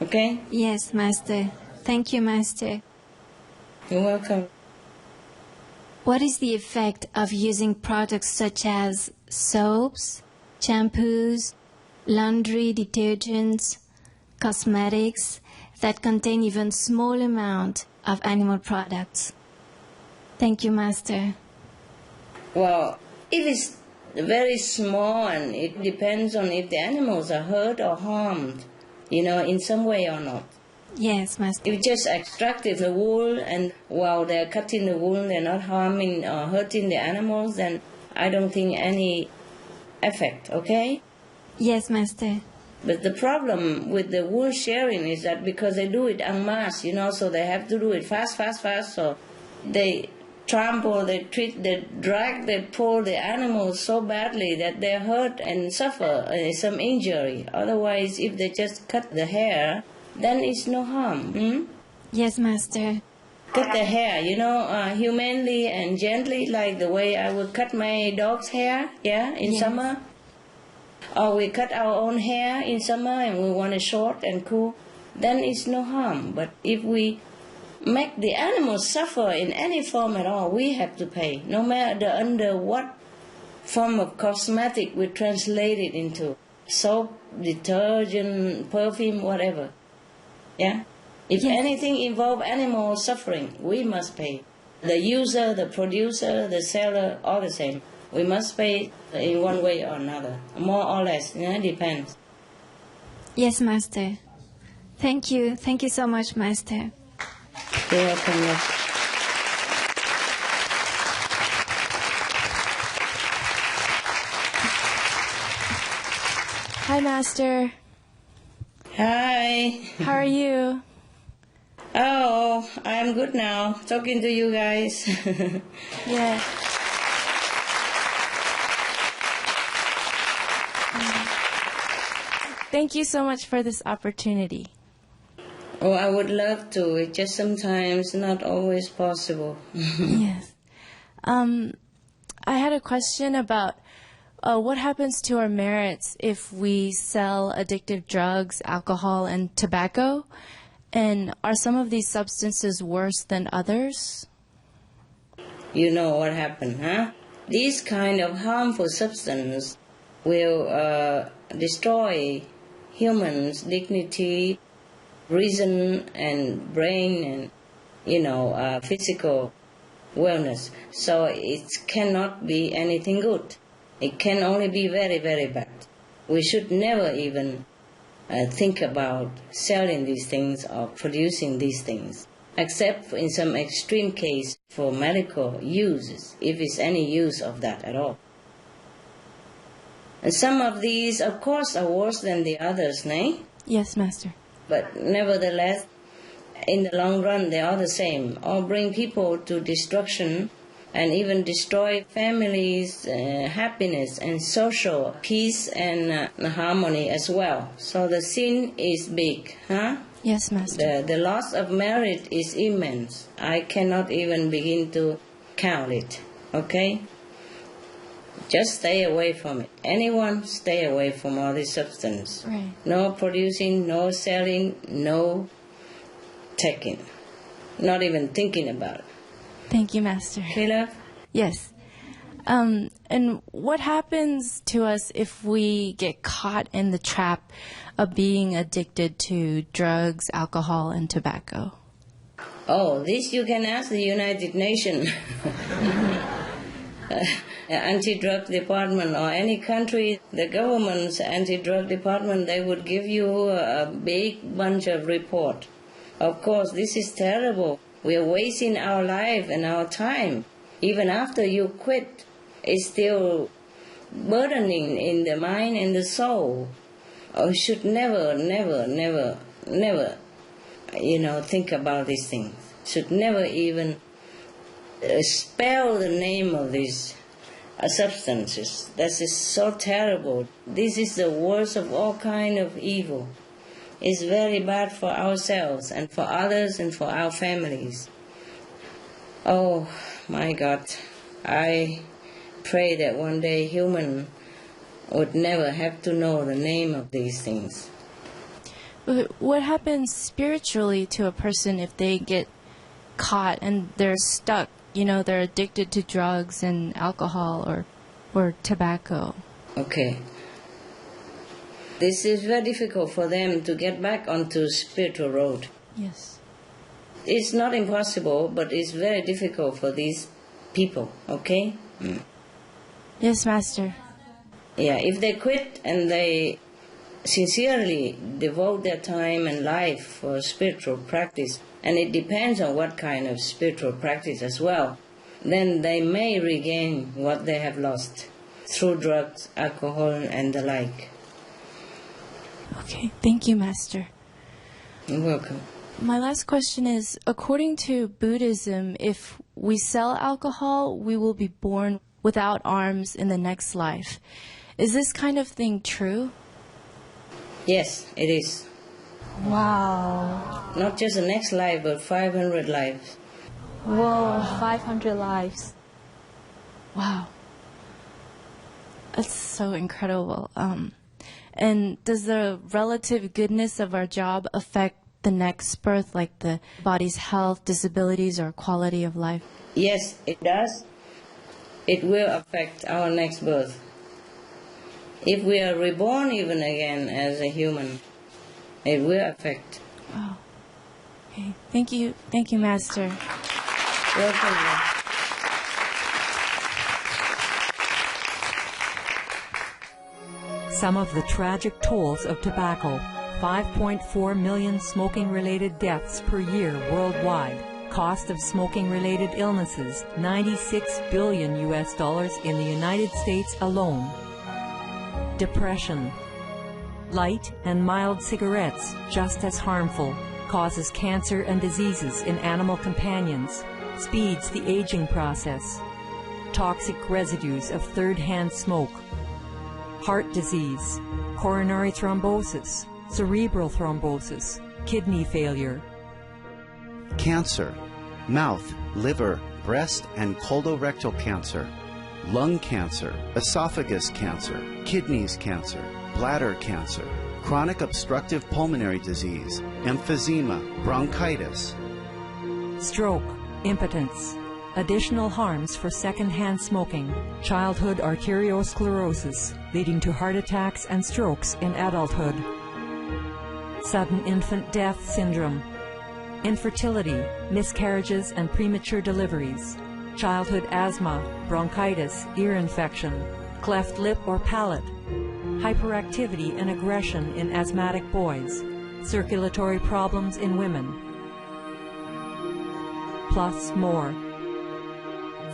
Okay? Yes, Master. Thank you, Master. You're welcome. What is the effect of using products such as soaps, shampoos, laundry detergents, cosmetics that contain even small amount of animal products? Thank you, Master. Well, if it's very small, and it depends on if the animals are hurt or harmed, in some way or not. Yes, Master. If just extracted the wool and while they're cutting the wool, they're not harming or hurting the animals, then I don't think any effect, okay? Yes, Master. But the problem with the wool sharing is that because they do it en masse, so they have to do it fast, so they trample, they drag, they pull the animals so badly that they hurt and suffer some injury. Otherwise, if they just cut the hair, then it's no harm. Yes, Master. Cut the hair, humanely and gently, like the way I would cut my dog's hair, in summer. Or we cut our own hair in summer and we want it short and cool, then it's no harm. But if we make the animals suffer in any form at all, we have to pay, no matter under what form of cosmetic we translate it into. Soap, detergent, perfume, whatever. Yeah? If anything involves animal suffering, we must pay. The user, the producer, the seller, all the same. We must pay in one way or another, more or less, depends. Yes, Master. Thank you. Thank you so much, Master. You're welcome. Hi, Master. Hi. How are you? Oh, I'm good now, talking to you guys. Yeah. Thank you so much for this opportunity. Oh, I would love to. It's just sometimes not always possible. Yes. I had a question about what happens to our merits if we sell addictive drugs, alcohol, and tobacco? And are some of these substances worse than others? You know what happened, huh? These kind of harmful substances will destroy humans' dignity, reason, and brain, and physical wellness. So it cannot be anything good. It can only be very, very bad. We should never even think about selling these things or producing these things, except in some extreme case for medical uses, if it's any use of that at all. And some of these, of course, are worse than the others, nay? Yes, Master. But nevertheless, in the long run, they are the same, or bring people to destruction and even destroy families' happiness and social peace and harmony as well. So the sin is big, huh? Yes, Master. The loss of merit is immense. I cannot even begin to count it, okay? Just stay away from it. Anyone, stay away from all this substance. Right. No producing, no selling, no taking. Not even thinking about it. Thank you, Master. Okay, love? Yes. And what happens to us if we get caught in the trap of being addicted to drugs, alcohol, and tobacco? Oh, this you can ask the United Nations. Anti-drug department or any country, the government's anti-drug department, they would give you a big bunch of report. Of course, this is terrible. We are wasting our life and our time. Even after you quit, it's still burdening in the mind and the soul. You should never, never, never, never, think about these things. Should never even spell the name of these substances. That is so terrible. This is the worst of all kind of evil. It's very bad for ourselves and for others and for our families. Oh, my God. I pray that one day human would never have to know the name of these things. What happens spiritually to a person if they get caught and they're stuck? They're addicted to drugs and alcohol or tobacco. Okay. This is very difficult for them to get back onto spiritual road. Yes. It's not impossible, but it's very difficult for these people, okay? Yes, Master. Yeah, if they quit and they sincerely devote their time and life for spiritual practice, and it depends on what kind of spiritual practice as well, then they may regain what they have lost through drugs, alcohol, and the like. Okay, thank you, Master. You're welcome. My last question is, according to Buddhism, if we sell alcohol, we will be born without arms in the next life. Is this kind of thing true? Yes, it is. Wow. Not just the next life, but 500 lives. Whoa, 500 lives. Wow. That's so incredible. And does the relative goodness of our job affect the next birth, like the body's health, disabilities, or quality of life? Yes, it does. It will affect our next birth. If we are reborn even again as a human, it will affect. Wow. Okay. Thank you, Master. Welcome. Some of the tragic tolls of tobacco: 5.4 million smoking-related deaths per year worldwide. Cost of smoking-related illnesses: $96 billion in the United States alone. Depression. Light and mild cigarettes, just as harmful, causes cancer and diseases in animal companions, speeds the aging process. Toxic residues of third-hand smoke. Heart disease, coronary thrombosis, cerebral thrombosis, kidney failure. Cancer, mouth, liver, breast, and colorectal cancer, lung cancer, esophagus cancer, kidneys cancer, bladder cancer, chronic obstructive pulmonary disease, emphysema, bronchitis. Stroke, impotence, additional harms for second-hand smoking, childhood arteriosclerosis, leading to heart attacks and strokes in adulthood. Sudden infant death syndrome, infertility, miscarriages and premature deliveries, childhood asthma, bronchitis, ear infection, cleft lip or palate, hyperactivity and aggression in asthmatic boys, circulatory problems in women, plus more.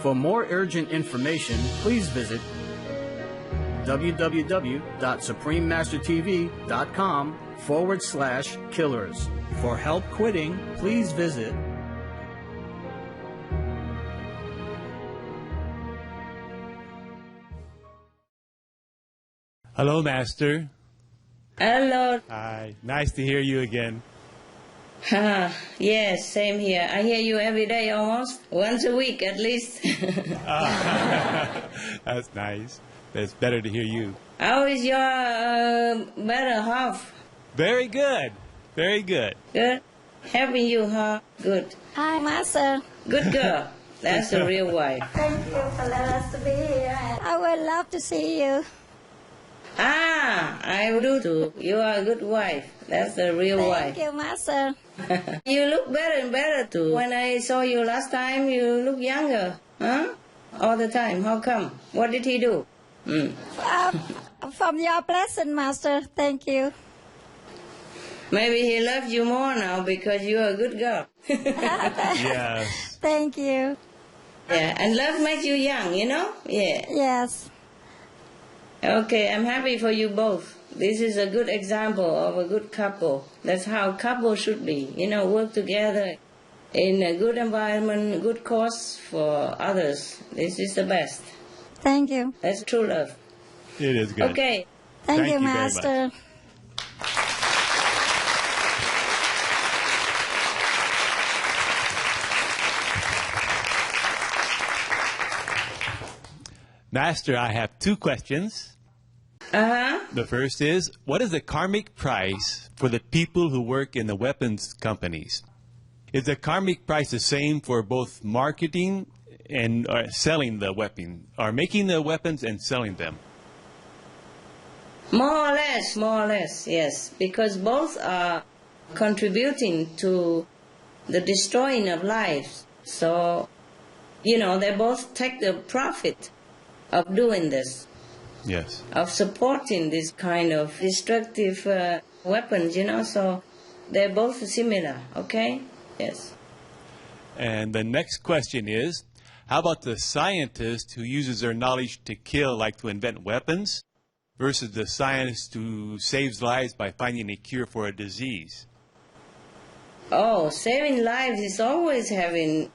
For more urgent information, please visit www.suprememastertv.com/killers. For help quitting, please visit Hello, Master. Hello. Hi. Nice to hear you again. Yes, same here. I hear you every day almost. Once a week at least. That's nice. It's better to hear you. How is your better half? Very good. Very good. Good. Helping you, huh? Good. Hi, Master. Good girl. That's the real wife. Thank you for letting us to be here. I would love to see you. I do too. You are a good wife. That's the real wife. Thank you, Master. You look better and better too. When I saw you last time, you look younger. Huh? All the time. How come? What did he do? From your blessing, Master. Thank you. Maybe he loves you more now because you are a good girl. Yes. Thank you. Yeah, and love makes you young, you know? Yeah. Yes. Okay, I'm happy for you both. This is a good example of a good couple. That's how couples should be. You know, work together in a good environment, good cause for others. This is the best. Thank you. That's true love. It is good. Okay. Thank you, very Master. much. Master, I have two questions. The first is, what is the karmic price for the people who work in the weapons companies? Is the karmic price the same for both marketing and selling the weapon, or making the weapons and selling them? More or less, yes. Because both are contributing to the destroying of lives. So, you know, they both take the profit of doing this. Yes. Of supporting this kind of destructive weapons, you know, so they're both similar, okay? Yes. And the next question is, how about the scientist who uses their knowledge to kill, like to invent weapons, versus the scientist who saves lives by finding a cure for a disease? Oh, saving lives is always having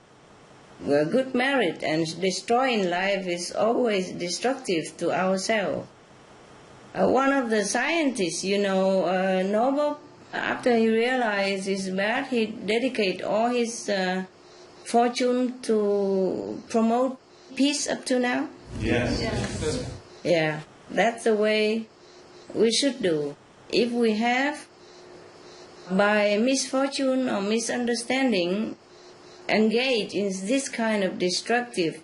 a good merit, and destroying life is always destructive to ourselves. One of the scientists, you know, Nobel, after he realized it's bad, he dedicated all his fortune to promote peace up to now. Yes. Yeah, that's the way we should do. If we have, by misfortune or misunderstanding, engage in this kind of destructive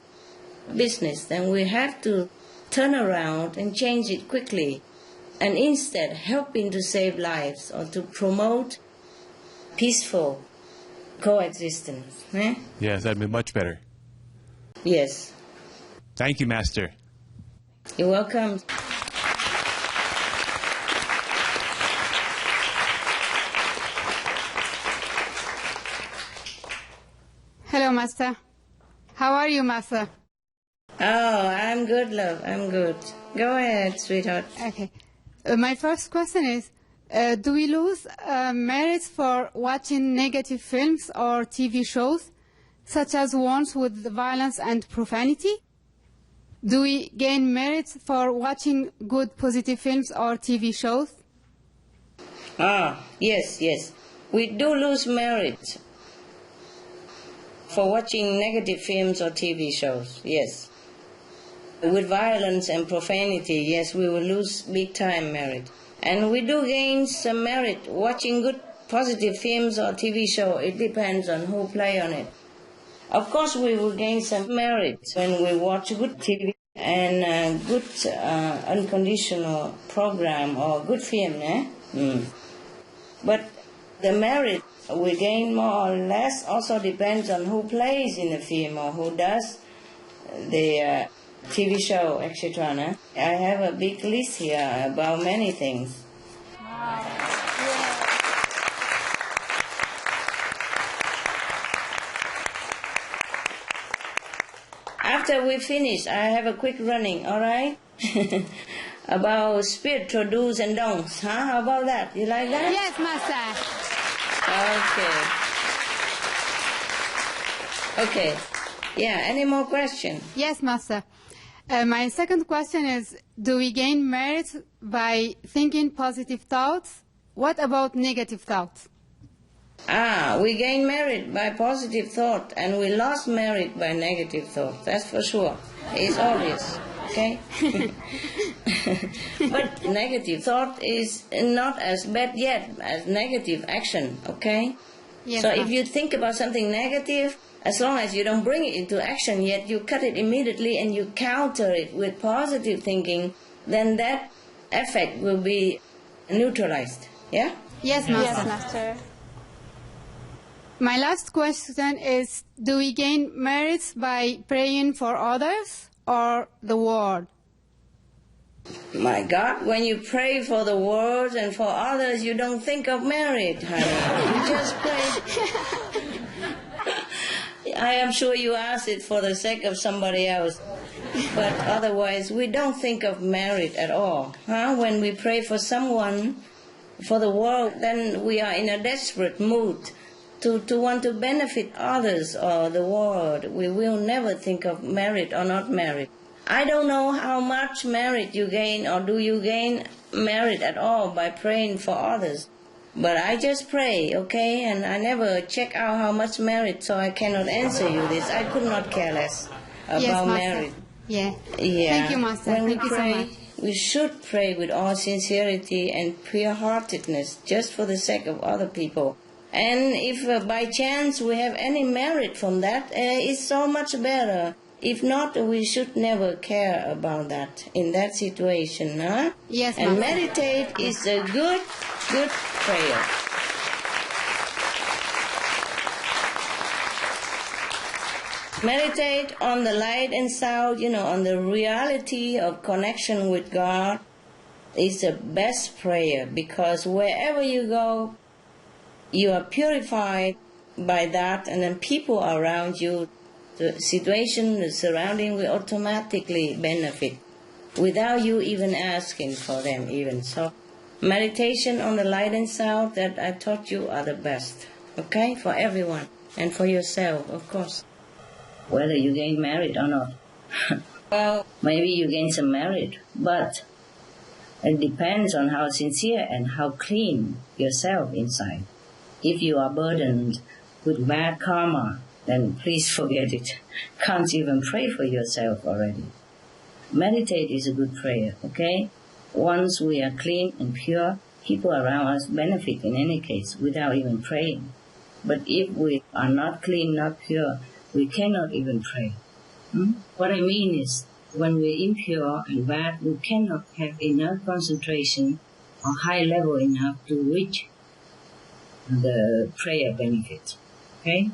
business, then we have to turn around and change it quickly, and instead helping to save lives or to promote peaceful coexistence. Eh? Yes, that'd be much better. Yes. Thank you, Master. You're welcome. Hello, Master. How are you, Master? Oh, I'm good, love. I'm good. Go ahead, sweetheart. Okay. My first question is, do we lose merits for watching negative films or TV shows, such as ones with violence and profanity? Do we gain merits for watching good, positive films or TV shows? Yes. We do lose merit for watching negative films or TV shows, yes. With violence and profanity, yes, we will lose big time merit. And we do gain some merit watching good, positive films or TV show. It depends on who play on it. Of course, we will gain some merit when we watch good TV and good unconditional program or good film, But the merit we gain more or less also depends on who plays in the film or who does the TV show, etc. I have a big list here about many things. After we finish, I have a quick running, all right? About spiritual do's and don'ts, huh? How about that? You like that? Yes, Master. Okay. Yeah, any more questions? Yes, Master. My second question is, do we gain merit by thinking positive thoughts? What about negative thoughts? We gain merit by positive thought and we lost merit by negative thought. That's for sure. It's obvious. Okay? But negative thought is not as bad yet as negative action, okay? Yes, so if you think about something negative, as long as you don't bring it into action yet, you cut it immediately and you counter it with positive thinking, then that effect will be neutralized. Yeah? Yes, Master. Yes, Master. My last question is, do we gain merits by praying for others or the world? My God, when you pray for the world and for others, you don't think of merit, honey. You just pray. I am sure you ask it for the sake of somebody else. But otherwise, we don't think of merit at all. When we pray for someone, for the world, then we are in a desperate mood to want to benefit others or the world. We will never think of merit or not merit. I don't know how much merit you gain or do you gain merit at all by praying for others. But I just pray, okay? And I never check out how much merit, so I cannot answer you this. I could not care less about merit. Yeah. Thank you, Master. When we Thank you pray, so much. we should pray with all sincerity and pure-heartedness, just for the sake of other people. And if by chance we have any merit from that, it's so much better. If not, we should never care about that in that situation, huh? Yes, and Master. meditate is a good prayer. Meditate on the light and sound, on the reality of connection with God is the best prayer, because wherever you go, you are purified by that, and then people around you, the situation, the surrounding will automatically benefit without you even asking for them even. So meditation on the light and sound that I taught you are the best, okay, for everyone and for yourself, of course. Whether you gain merit or not. Well, maybe you gain some merit, but it depends on how sincere and how clean yourself inside. If you are burdened with bad karma, then please forget it. Can't even pray for yourself already. Meditate is a good prayer, okay? Once we are clean and pure, people around us benefit in any case without even praying. But if we are not clean, not pure, we cannot even pray. What I mean is, when we're impure and bad, we cannot have enough concentration or high level enough to reach the prayer benefit. Okay.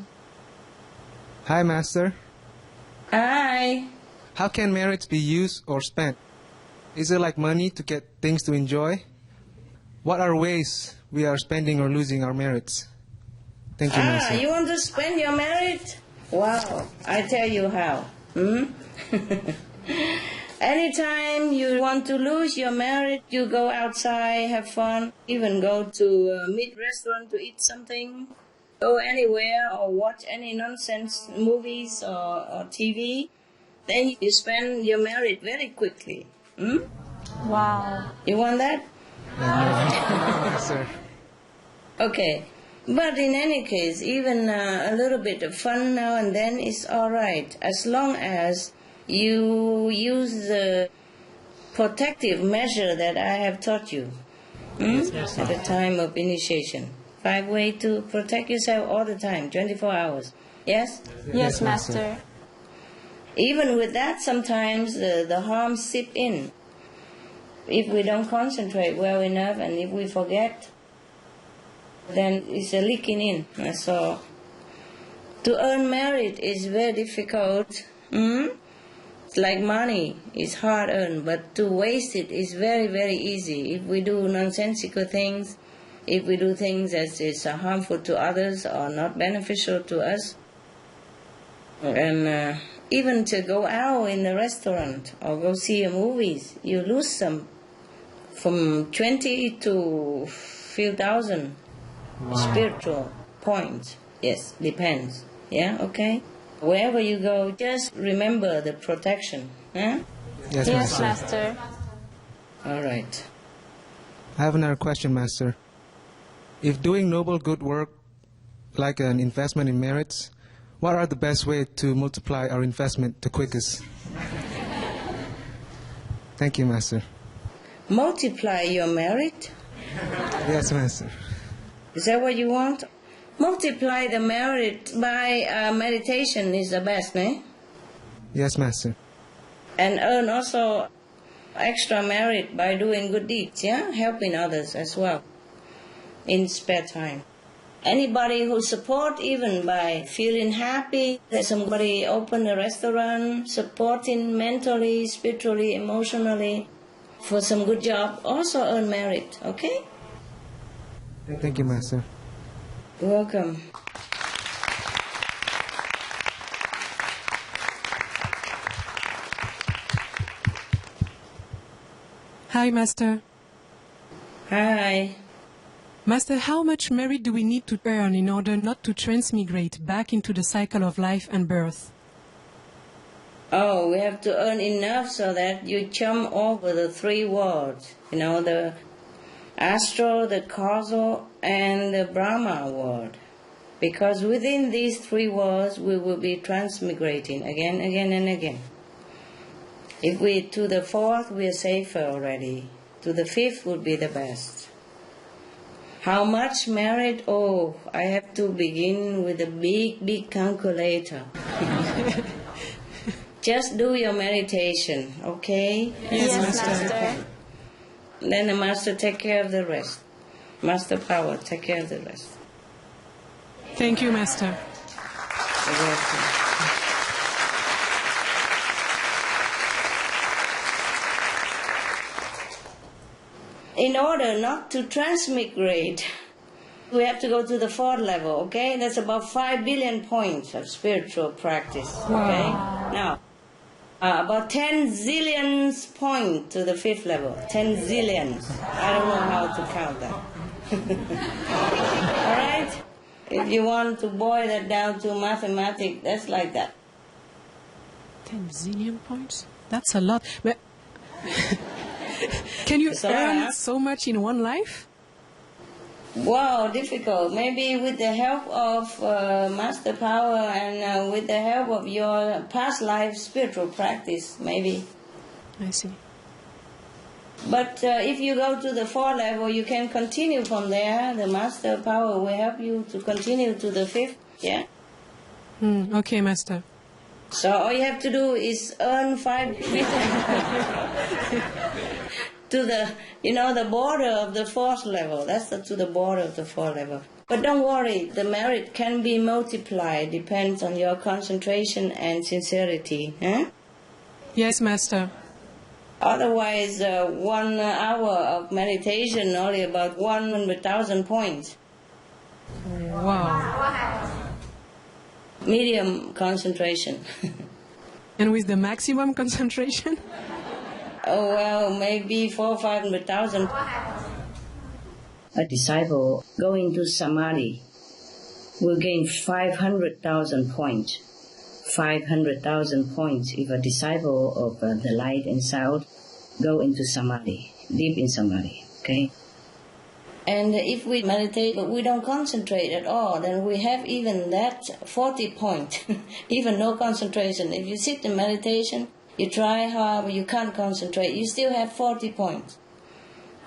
Hi, Master. Hi. How can merits be used or spent? Is it like money to get things to enjoy? What are ways we are spending or losing our merits? Thank you, Master. You want to spend your merit? Wow, I tell you how. Anytime you want to lose your merit, you go outside, have fun, even go to a meat restaurant to eat something, go anywhere or watch any nonsense movies or TV, then you spend your merit very quickly. Wow. You want that? Yes, sir. Okay. But in any case, even a little bit of fun now and then is all right, as long as you use the protective measure that I have taught you at the time of initiation. 5 ways to protect yourself all the time, 24 hours. Yes? Yes, Master. Even with that, sometimes the harm seep in. If we don't concentrate well enough and if we forget, then it's a leaking in. So to earn merit is very difficult. It's like money, it's hard earned, but to waste it is very, very easy. If we do nonsensical things, if we do things that is harmful to others or not beneficial to us, and even to go out in the restaurant or go see a movies, you lose some, from 20 to few thousand. Wow. Spiritual points. Yes, depends. Yeah, okay? Wherever you go, just remember the protection. Huh? Yes, Master. All right. I have another question, Master. If doing noble good work, like an investment in merits, what are the best ways to multiply our investment the quickest? Thank you, Master. Multiply your merit? Yes, Master. Is that what you want? Multiply the merit by meditation is the best, eh? Yes, Master. And earn also extra merit by doing good deeds, yeah? Helping others as well in spare time. Anybody who support even by feeling happy that somebody opened a restaurant, supporting mentally, spiritually, emotionally for some good job, also earn merit, okay? Thank you, Master. You're welcome. Hi, Master. Hi. Master, how much merit do we need to earn in order not to transmigrate back into the cycle of life and birth? Oh, we have to earn enough so that you jump over the 3 worlds. You know, the astral, the causal, and the Brahma world. Because within these 3 worlds, we will be transmigrating again, and again. If we to the 4th, we are safer already. To the 5th would be the best. How much merit? Oh, I have to begin with a big calculator. Just do your meditation, okay? Yes, Master. Then the Master take care of the rest. Master Power take care of the rest. Thank you, Master. You're welcome. In order not to transmigrate, we have to go to the 4th level, okay? That's about 5 billion points of spiritual practice, okay? Now, about 10 zillions points to the 5th level. 10 zillions. I don't know how to count that. All right? If you want to boil that down to mathematics, that's like that. 10 zillion points? That's a lot. But can you earn so much in one life? Wow, difficult. Maybe with the help of Master Power and with the help of your past life spiritual practice, maybe. I see. But if you go to the 4th level, you can continue from there. The Master Power will help you to continue to the 5th, yeah? Okay, Master. So all you have to do is earn 5 billion. to the, the border of the fourth level. That's to the border of the fourth level. But don't worry, the merit can be multiplied, depends on your concentration and sincerity. Eh? Yes, Master. Otherwise, 1 hour of meditation, only about 100,000 points. Wow. Medium concentration. And with the maximum concentration? Oh, well, maybe 400,000 or 500,000. A disciple going to Samadhi will gain 500,000 points. 500,000 points if a disciple of the light and sound go into Samadhi, deep in Samadhi, okay? And if we meditate but we don't concentrate at all, then we have even that 40 point, even no concentration. If you sit in meditation, you try hard, you can't concentrate, you still have 40 points.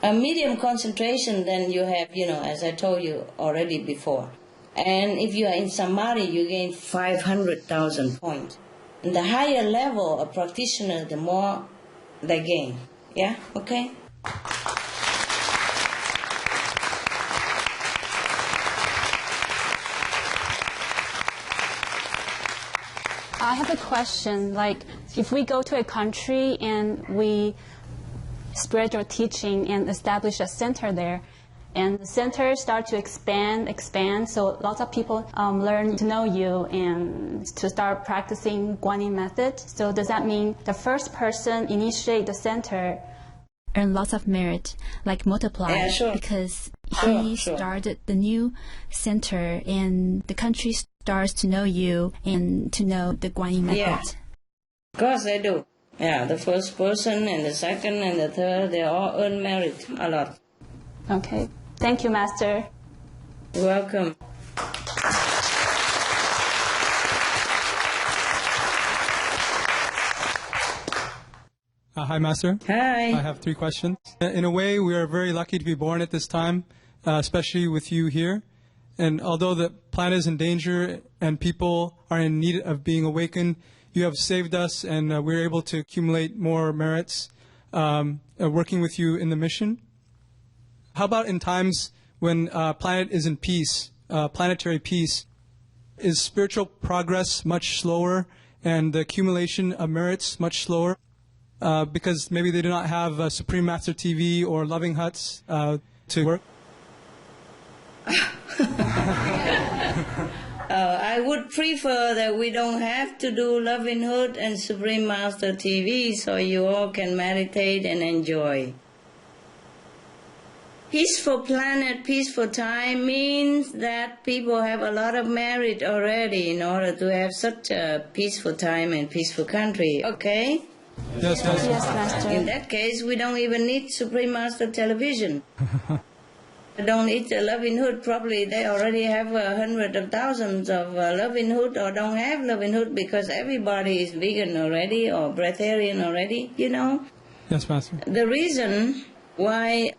A medium concentration, then you have, as I told you already before. And if you are in Samadhi, you gain 500,000 points. And the higher level of practitioner, the more they gain. Yeah? Okay? I have a question, like if we go to a country and we spread your teaching and establish a center there, and the center start to expand, so lots of people learn to know you and to start practicing Guanyin method. So does that mean the first person initiate the center earn lots of merit, like multiply, yeah, sure. because he started the new center and the country starts to know you and to know the Guanyin method? Yeah, of course they do. Yeah, the first person and the second and the third, they all earn merit a lot. Okay. Thank you, Master. You're welcome. Hi, Master. Hi. I have 3 questions. In a way, we are very lucky to be born at this time, especially with you here. And although the planet is in danger and people are in need of being awakened, you have saved us and we're able to accumulate more merits working with you in the mission. How about in times when planet is in peace, planetary peace? Is spiritual progress much slower and the accumulation of merits much slower? Because maybe they do not have Supreme Master TV or Loving Huts to work? I would prefer that we don't have to do Loving Hood and Supreme Master TV so you all can meditate and enjoy. Peaceful planet, peaceful time means that people have a lot of merit already in order to have such a peaceful time and peaceful country, okay? Yes, Master. Yes, Master. In that case, we don't even need Supreme Master television. We don't need a Loving Hood. Probably they already have hundreds of thousands of Loving Hood or don't have Loving Hood because everybody is vegan already or breatharian already, Yes, Master. The reason why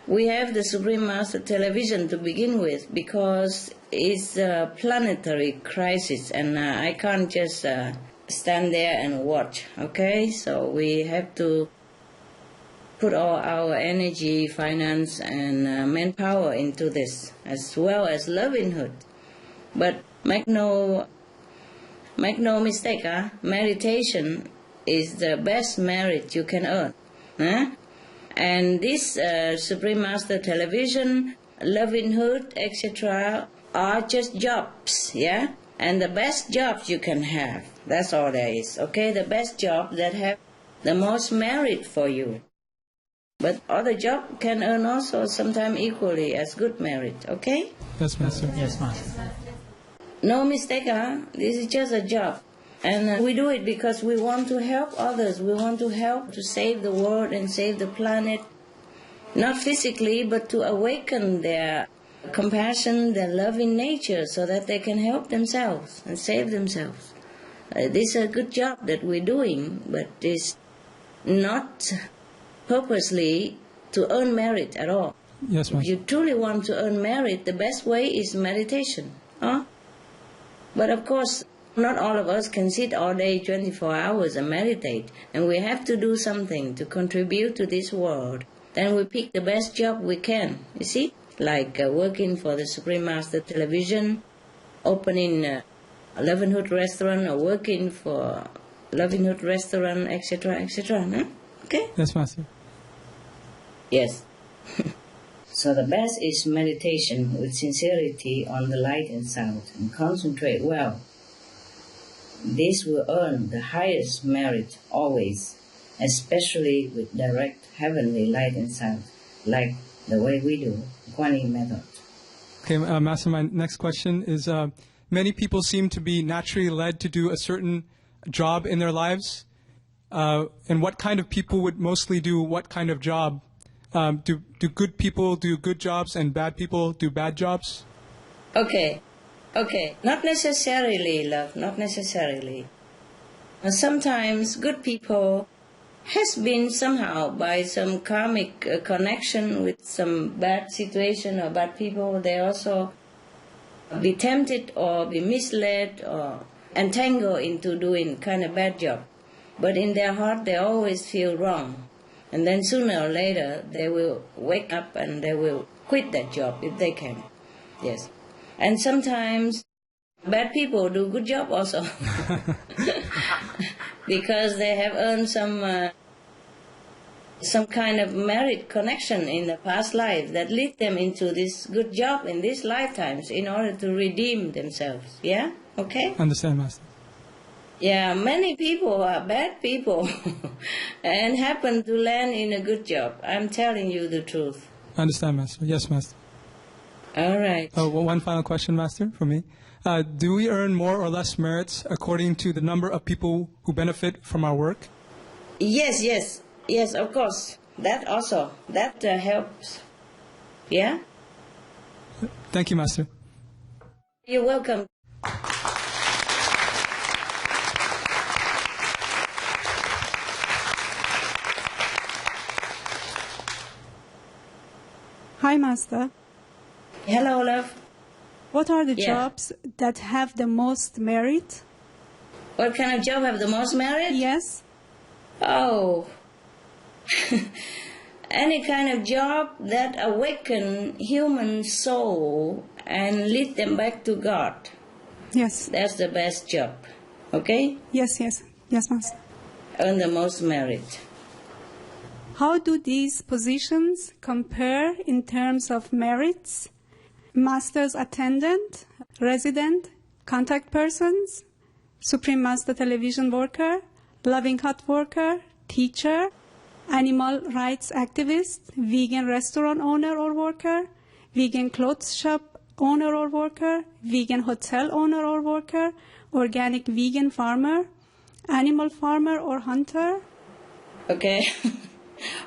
we have the Supreme Master television to begin with because it's a planetary crisis and I can't just stand there and watch, okay? So we have to put all our energy, finance and manpower into this as well as Loving Hood. But make no mistake, meditation is the best merit you can earn. Huh? And this Supreme Master television, Loving Hood, etc. are just jobs, yeah? And the best jobs you can have, that's all there is, okay? The best job that have the most merit for you. But other job can earn also sometimes equally as good merit, okay? Yes, Master. Yes, Master. No mistake, This is just a job. And we do it because we want to help others. We want to help to save the world and save the planet. Not physically, but to awaken their compassion, their loving nature so that they can help themselves and save themselves. This is a good job that we're doing, but it's not purposely to earn merit at all. Yes, Master. If you truly want to earn merit, the best way is meditation. But of course, Not all of us can sit all day 24 hours and meditate, and we have to do something to contribute to this world. Then we pick the best job we can, you see? Like working for the Supreme Master Television, opening a Loving Hood restaurant, or working for Loving Hood restaurant, etc., etc. Huh? Okay? Yes, Master. Yes. So the best is meditation with sincerity on the light and sound, and concentrate well. This will earn the highest merit always, especially with direct heavenly light and sound, like the way we do, Kuan Yin method. Okay, Master, my next question is, many people seem to be naturally led to do a certain job in their lives. And what kind of people would mostly do what kind of job? Do good people do good jobs and bad people do bad jobs? Okay. Not necessarily, love, not necessarily. Sometimes good people has been somehow by some karmic connection with some bad situation or bad people, they also be tempted or be misled or entangled into doing kind of bad job. But in their heart they always feel wrong. And then sooner or later they will wake up and they will quit that job if they can. Yes. And sometimes bad people do good job also. Because they have earned some kind of merit connection in the past life that lead them into this good job in these lifetimes in order to redeem themselves. Yeah? Okay? Understand, Master. Yeah, many people are bad people and happen to land in a good job. I'm telling you the truth. Understand, Master. Yes, Master. All right. One final question, Master, for me. Do we earn more or less merits according to the number of people who benefit from our work? Yes, of course. That also. That helps. Yeah? Thank you, Master. You're welcome. Hi, Master. Hello, love. What are the jobs that have the most merit? What kind of job have the most merit? Yes. Oh. Any kind of job that awaken human soul and lead them back to God. Yes. That's the best job. Okay? Yes, Master. Earn the most merit. How do these positions compare in terms of merits? Master's attendant, resident, contact persons, Supreme Master television worker, loving hut worker, teacher, animal rights activist, vegan restaurant owner or worker, vegan clothes shop owner or worker, vegan hotel owner or worker, organic vegan farmer, animal farmer or hunter. Okay.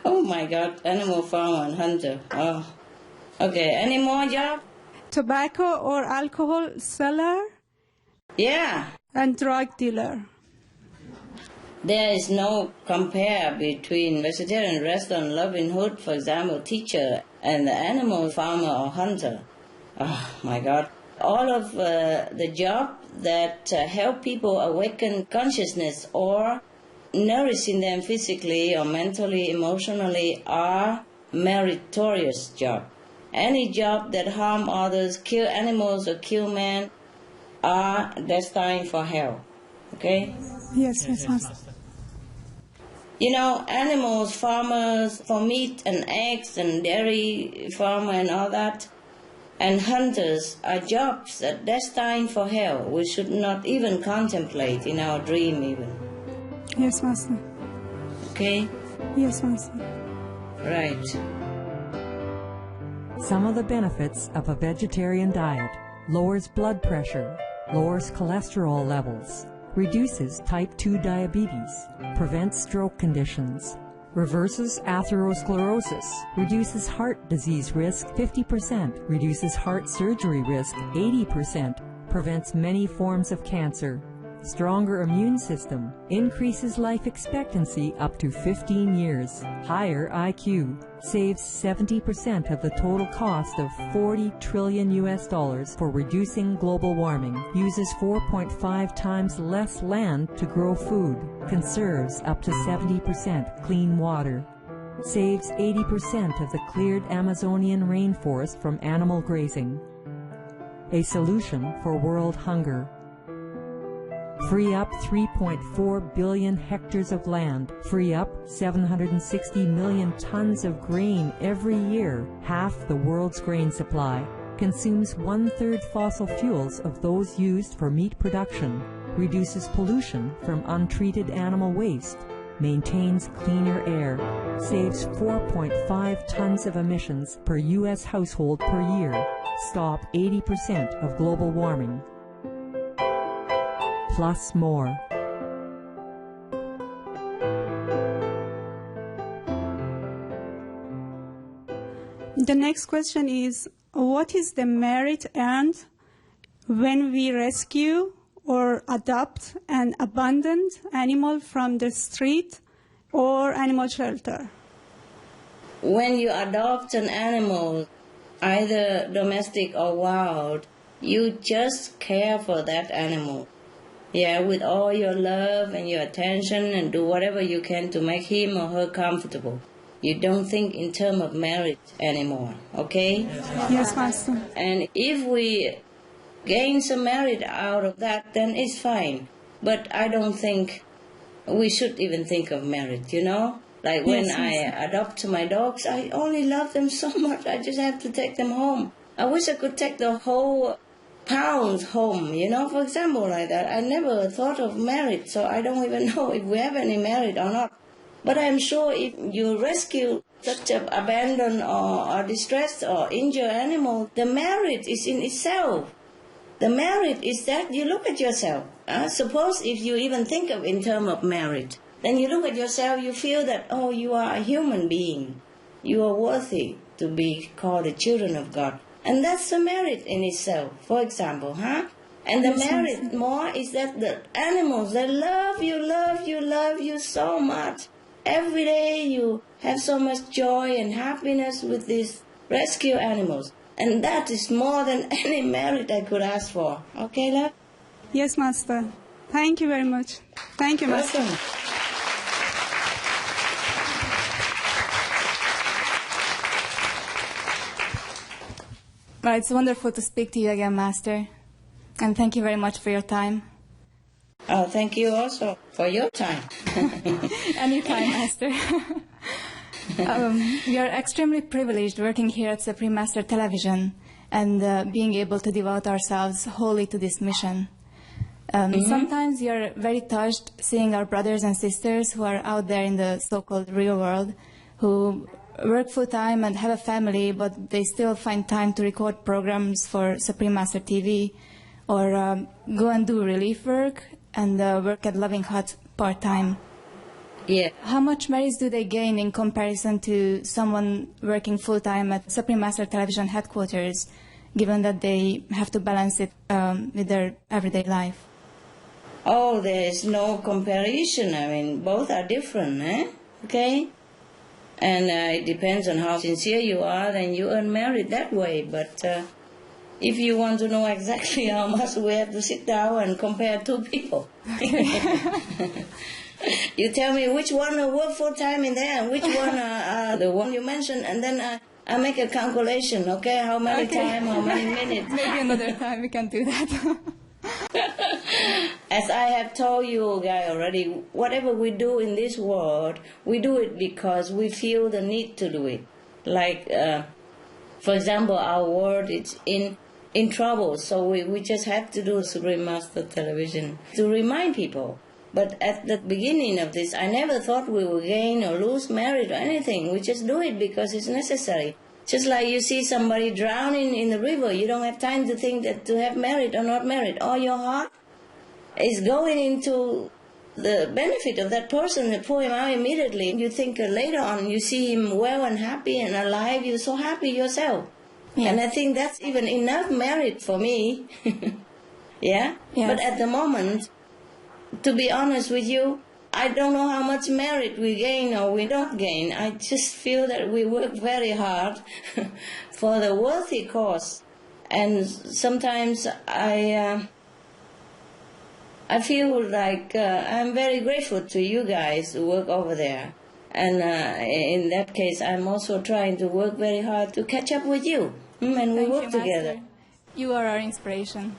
Oh my God, animal farmer and hunter. Oh. Okay, any more job? Tobacco or alcohol seller? Yeah. And drug dealer. There is no compare between vegetarian restaurant, loving hood, for example, teacher, and the animal farmer or hunter. Oh my God. All of the job that help people awaken consciousness or nourishing them physically or mentally, emotionally are meritorious job. Any job that harm others, kill animals or kill men are destined for hell. Okay? Yes, Master. You know, animals, farmers for meat and eggs and dairy farmer and all that, and hunters are jobs that destined for hell. We should not even contemplate in our dream even. Yes, Master. Okay? Yes, Master. Right. Some of the benefits of a vegetarian diet: lowers blood pressure, lowers cholesterol levels, reduces type 2 diabetes, prevents stroke conditions, reverses atherosclerosis, reduces heart disease risk 50%, reduces heart surgery risk 80%, prevents many forms of cancer, stronger immune system, increases life expectancy up to 15 years, higher IQ, saves 70% of the total cost of $40 trillion for reducing global warming, uses 4.5 times less land to grow food, conserves up to 70% clean water, saves 80% of the cleared Amazonian rainforest from animal grazing. A solution for world hunger. Free up 3.4 billion hectares of land, free up 760 million tons of grain every year, half the world's grain supply, consumes 1/3 fossil fuels of those used for meat production, reduces pollution from untreated animal waste, maintains cleaner air, saves 4.5 tons of emissions per U.S. household per year, stop 80% of global warming. Plus more. The next question is, what is the merit earned when we rescue or adopt an abandoned animal from the street or animal shelter? When you adopt an animal, either domestic or wild, you just care for that animal. Yeah, with all your love and your attention, and do whatever you can to make him or her comfortable. You don't think in terms of marriage anymore, okay? Yes, Master. And if we gain some merit out of that, then it's fine. But I don't think we should even think of marriage, you know? Like when I adopt my dogs, I only love them so much, I just have to take them home. I wish I could take the whole pounds home, you know, for example, like that. I never thought of marriage, so I don't even know if we have any merit or not. But I'm sure if you rescue such an abandoned or distressed or injured animal, the merit is in itself. The merit is that you look at yourself. Suppose if you even think of in terms of merit, then you look at yourself, you feel that, oh, you are a human being. You are worthy to be called the children of God. And that's the merit in itself, for example, huh? And the merit more is that the animals, they love you so much. Every day you have so much joy and happiness with these rescue animals. And that is more than any merit I could ask for. Okay, love? Yes, Master. Thank you very much. Thank you, Master. Welcome. Well, it's wonderful to speak to you again, Master. And thank you very much for your time. Oh, thank you also for your time. Anytime, Master. We are extremely privileged working here at Supreme Master Television and being able to devote ourselves wholly to this mission. Sometimes we are very touched seeing our brothers and sisters who are out there in the so-called real world, who work full-time and have a family, but they still find time to record programs for Supreme Master TV or go and do relief work and work at Loving Hut part-time. Yeah. How much merits do they gain in comparison to someone working full-time at Supreme Master Television headquarters, given that they have to balance it with their everyday life? Oh, there is no comparison. I mean, both are different, eh? Okay? And it depends on how sincere you are, then you earn merit that way. But if you want to know exactly how much, we have to sit down and compare two people. You tell me which one work full-time in there and which one the one you mentioned, and then I make a calculation, okay? How many time, how many minutes. Maybe another time we can do that. As I have told you guys already, whatever we do in this world, we do it because we feel the need to do it. Like, for example, our world is in trouble, so we just have to do Supreme Master Television to remind people. But at the beginning of this, I never thought we would gain or lose merit or anything. We just do it because it's necessary. Just like you see somebody drowning in the river, you don't have time to think that to have merit or not merit. All your heart is going into the benefit of that person and pull him out immediately. You think later on you see him well and happy and alive, you're so happy yourself. Yes. And I think that's even enough merit for me. Yeah? Yes. But at the moment, to be honest with you, I don't know how much merit we gain or we don't gain. I just feel that we work very hard for the worthy cause. And sometimes I feel like I'm very grateful to you guys who work over there. And in that case, I'm also trying to work very hard to catch up with you. And we work together. Master. You are our inspiration.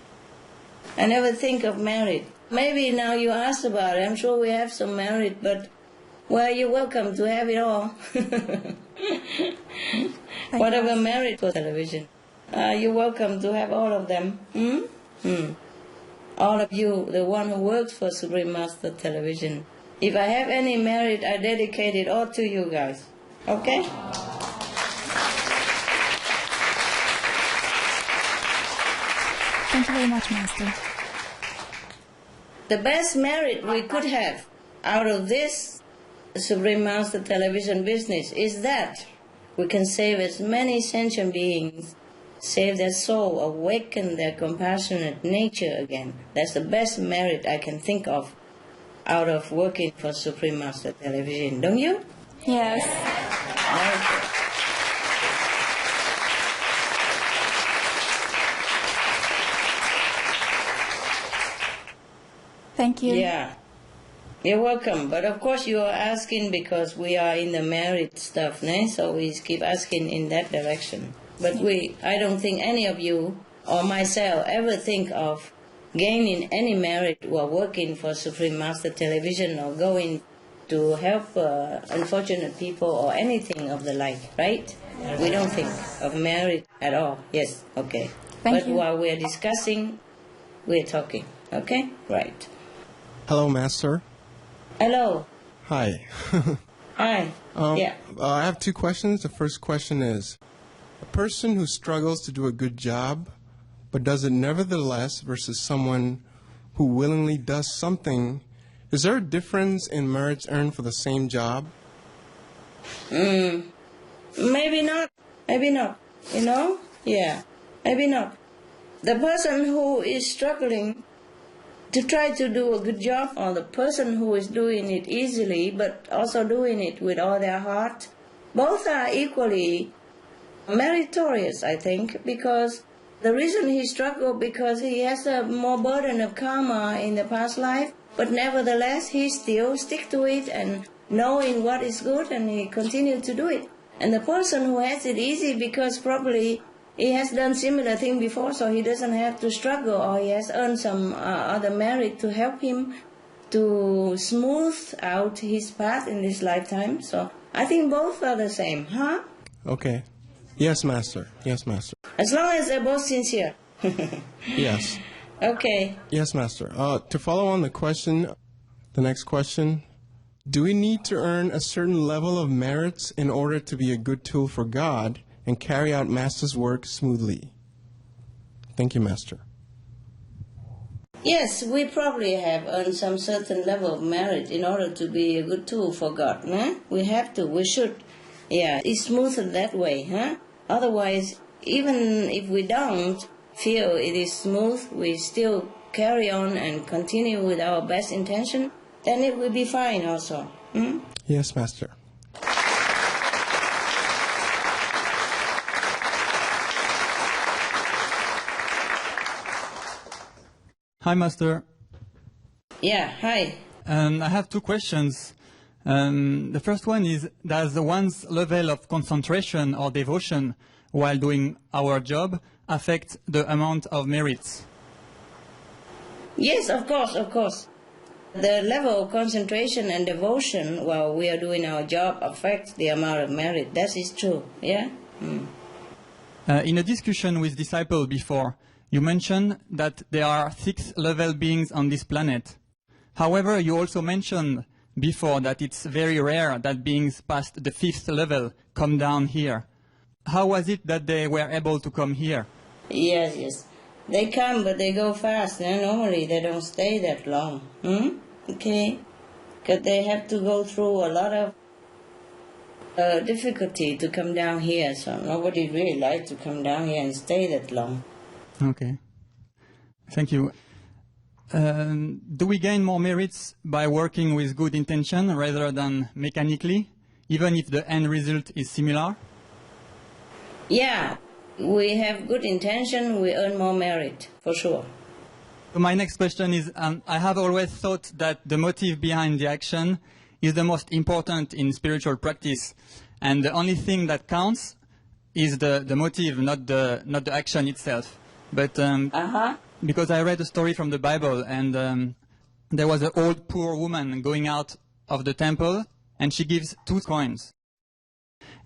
I never think of merit. Maybe now you asked about it. I'm sure we have some merit, but, well, you're welcome to have it all. Whatever merit for television. You're welcome to have all of them. All of you, the one who works for Supreme Master Television. If I have any merit, I dedicate it all to you guys. Okay? Thank you very much, Master. The best merit we could have out of this Supreme Master Television business is that we can save as many sentient beings, save their soul, awaken their compassionate nature again. That's the best merit I can think of out of working for Supreme Master Television. Don't you? Yes. Okay. Thank you. Yeah. You're welcome. But of course you are asking because we are in the merit stuff, né? So we keep asking in that direction. But I don't think any of you or myself ever think of gaining any merit while working for Supreme Master Television or going to help unfortunate people or anything of the like, right? We don't think of merit at all. Yes, okay. Thank you. While we're discussing, we're talking, okay? Right. Hello, Master. Hello. Hi. Hi. Yeah. I have two questions. The first question is, a person who struggles to do a good job but does it nevertheless versus someone who willingly does something, is there a difference in merits earned for the same job? Maybe not. Maybe not. You know? Yeah. Maybe not. The person who is struggling to try to do a good job, or the person who is doing it easily but also doing it with all their heart, both are equally meritorious, I think, because the reason he struggled because he has a more burden of karma in the past life, but nevertheless he still stick to it and knowing what is good, and he continued to do it. And the person who has it easy because probably he has done similar thing before, so he doesn't have to struggle, or he has earned some other merit to help him to smooth out his path in this lifetime. So I think both are the same, huh? Okay. Yes, Master. Yes, Master. As long as they're both sincere. Yes. Okay. Yes, Master. To follow on the next question, do we need to earn a certain level of merits in order to be a good tool for God and carry out Master's work smoothly? Thank you, Master. Yes, we probably have earned some certain level of merit in order to be a good tool for God. Huh? We have to, we should. Yeah, it's smoother that way. Huh? Otherwise, even if we don't feel it is smooth, we still carry on and continue with our best intention, then it will be fine also. Yes, Master. Hi, Master. Yeah, hi. I have two questions. The first one is, does one's level of concentration or devotion while doing our job affect the amount of merits? Yes, of course, of course. The level of concentration and devotion while we are doing our job affects the amount of merit. That is true, yeah? In a discussion with disciples before, you mentioned that there are 6th-level beings on this planet. However, you also mentioned before that it's very rare that beings past the 5th level come down here. How was it that they were able to come here? Yes, yes. They come, but they go fast. Normally, they don't stay that long. Okay? Because they have to go through a lot of difficulty to come down here. So nobody really likes to come down here and stay that long. Okay. Thank you. Do we gain more merits by working with good intention rather than mechanically, even if the end result is similar? Yeah, we have good intention, we earn more merit, for sure. So my next question is, I have always thought that the motive behind the action is the most important in spiritual practice, and the only thing that counts is the motive, not the action itself. But because I read a story from the Bible, and there was an old poor woman going out of the temple, and she gives 2 coins.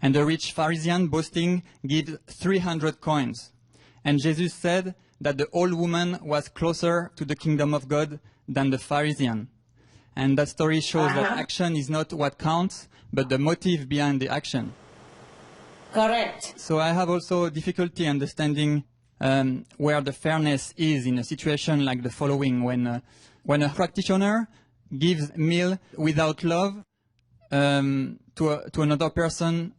And the rich Pharisee, boasting, gives 300 coins. And Jesus said that the old woman was closer to the kingdom of God than the Pharisee. And that story shows that action is not what counts, but the motive behind the action. Correct. So I have also difficulty understanding where the fairness is in a situation like the following, when a practitioner gives meal without love to another person,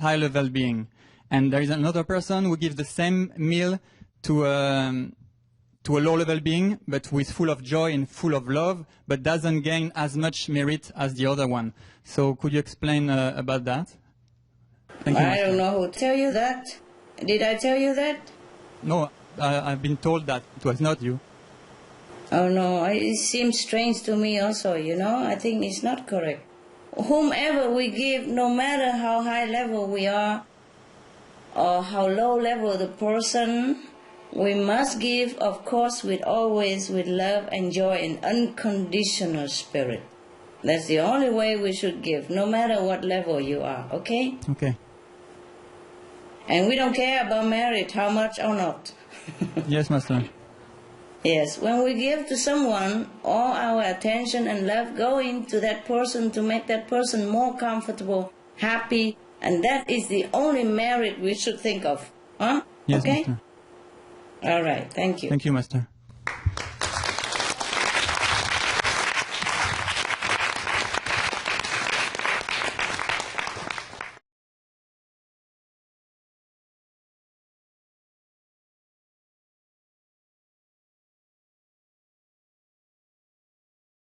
high-level being, and there is another person who gives the same meal to a low-level being, but with full of joy and full of love, but doesn't gain as much merit as the other one. So could you explain about that? Thank you, I don't know who tell you that. Did I tell you that? No, I've been told that it was not you. Oh no, it seems strange to me also, you know. I think it's not correct. Whomever we give, no matter how high level we are or how low level the person, we must give, of course, always with love and joy and unconditional spirit. That's the only way we should give, no matter what level you are, okay? Okay. And we don't care about merit, how much or not. Yes, Master. Yes, when we give to someone, all our attention and love go into that person to make that person more comfortable, happy, and that is the only merit we should think of. Huh? Yes, okay? Master. All right, thank you. Thank you, Master.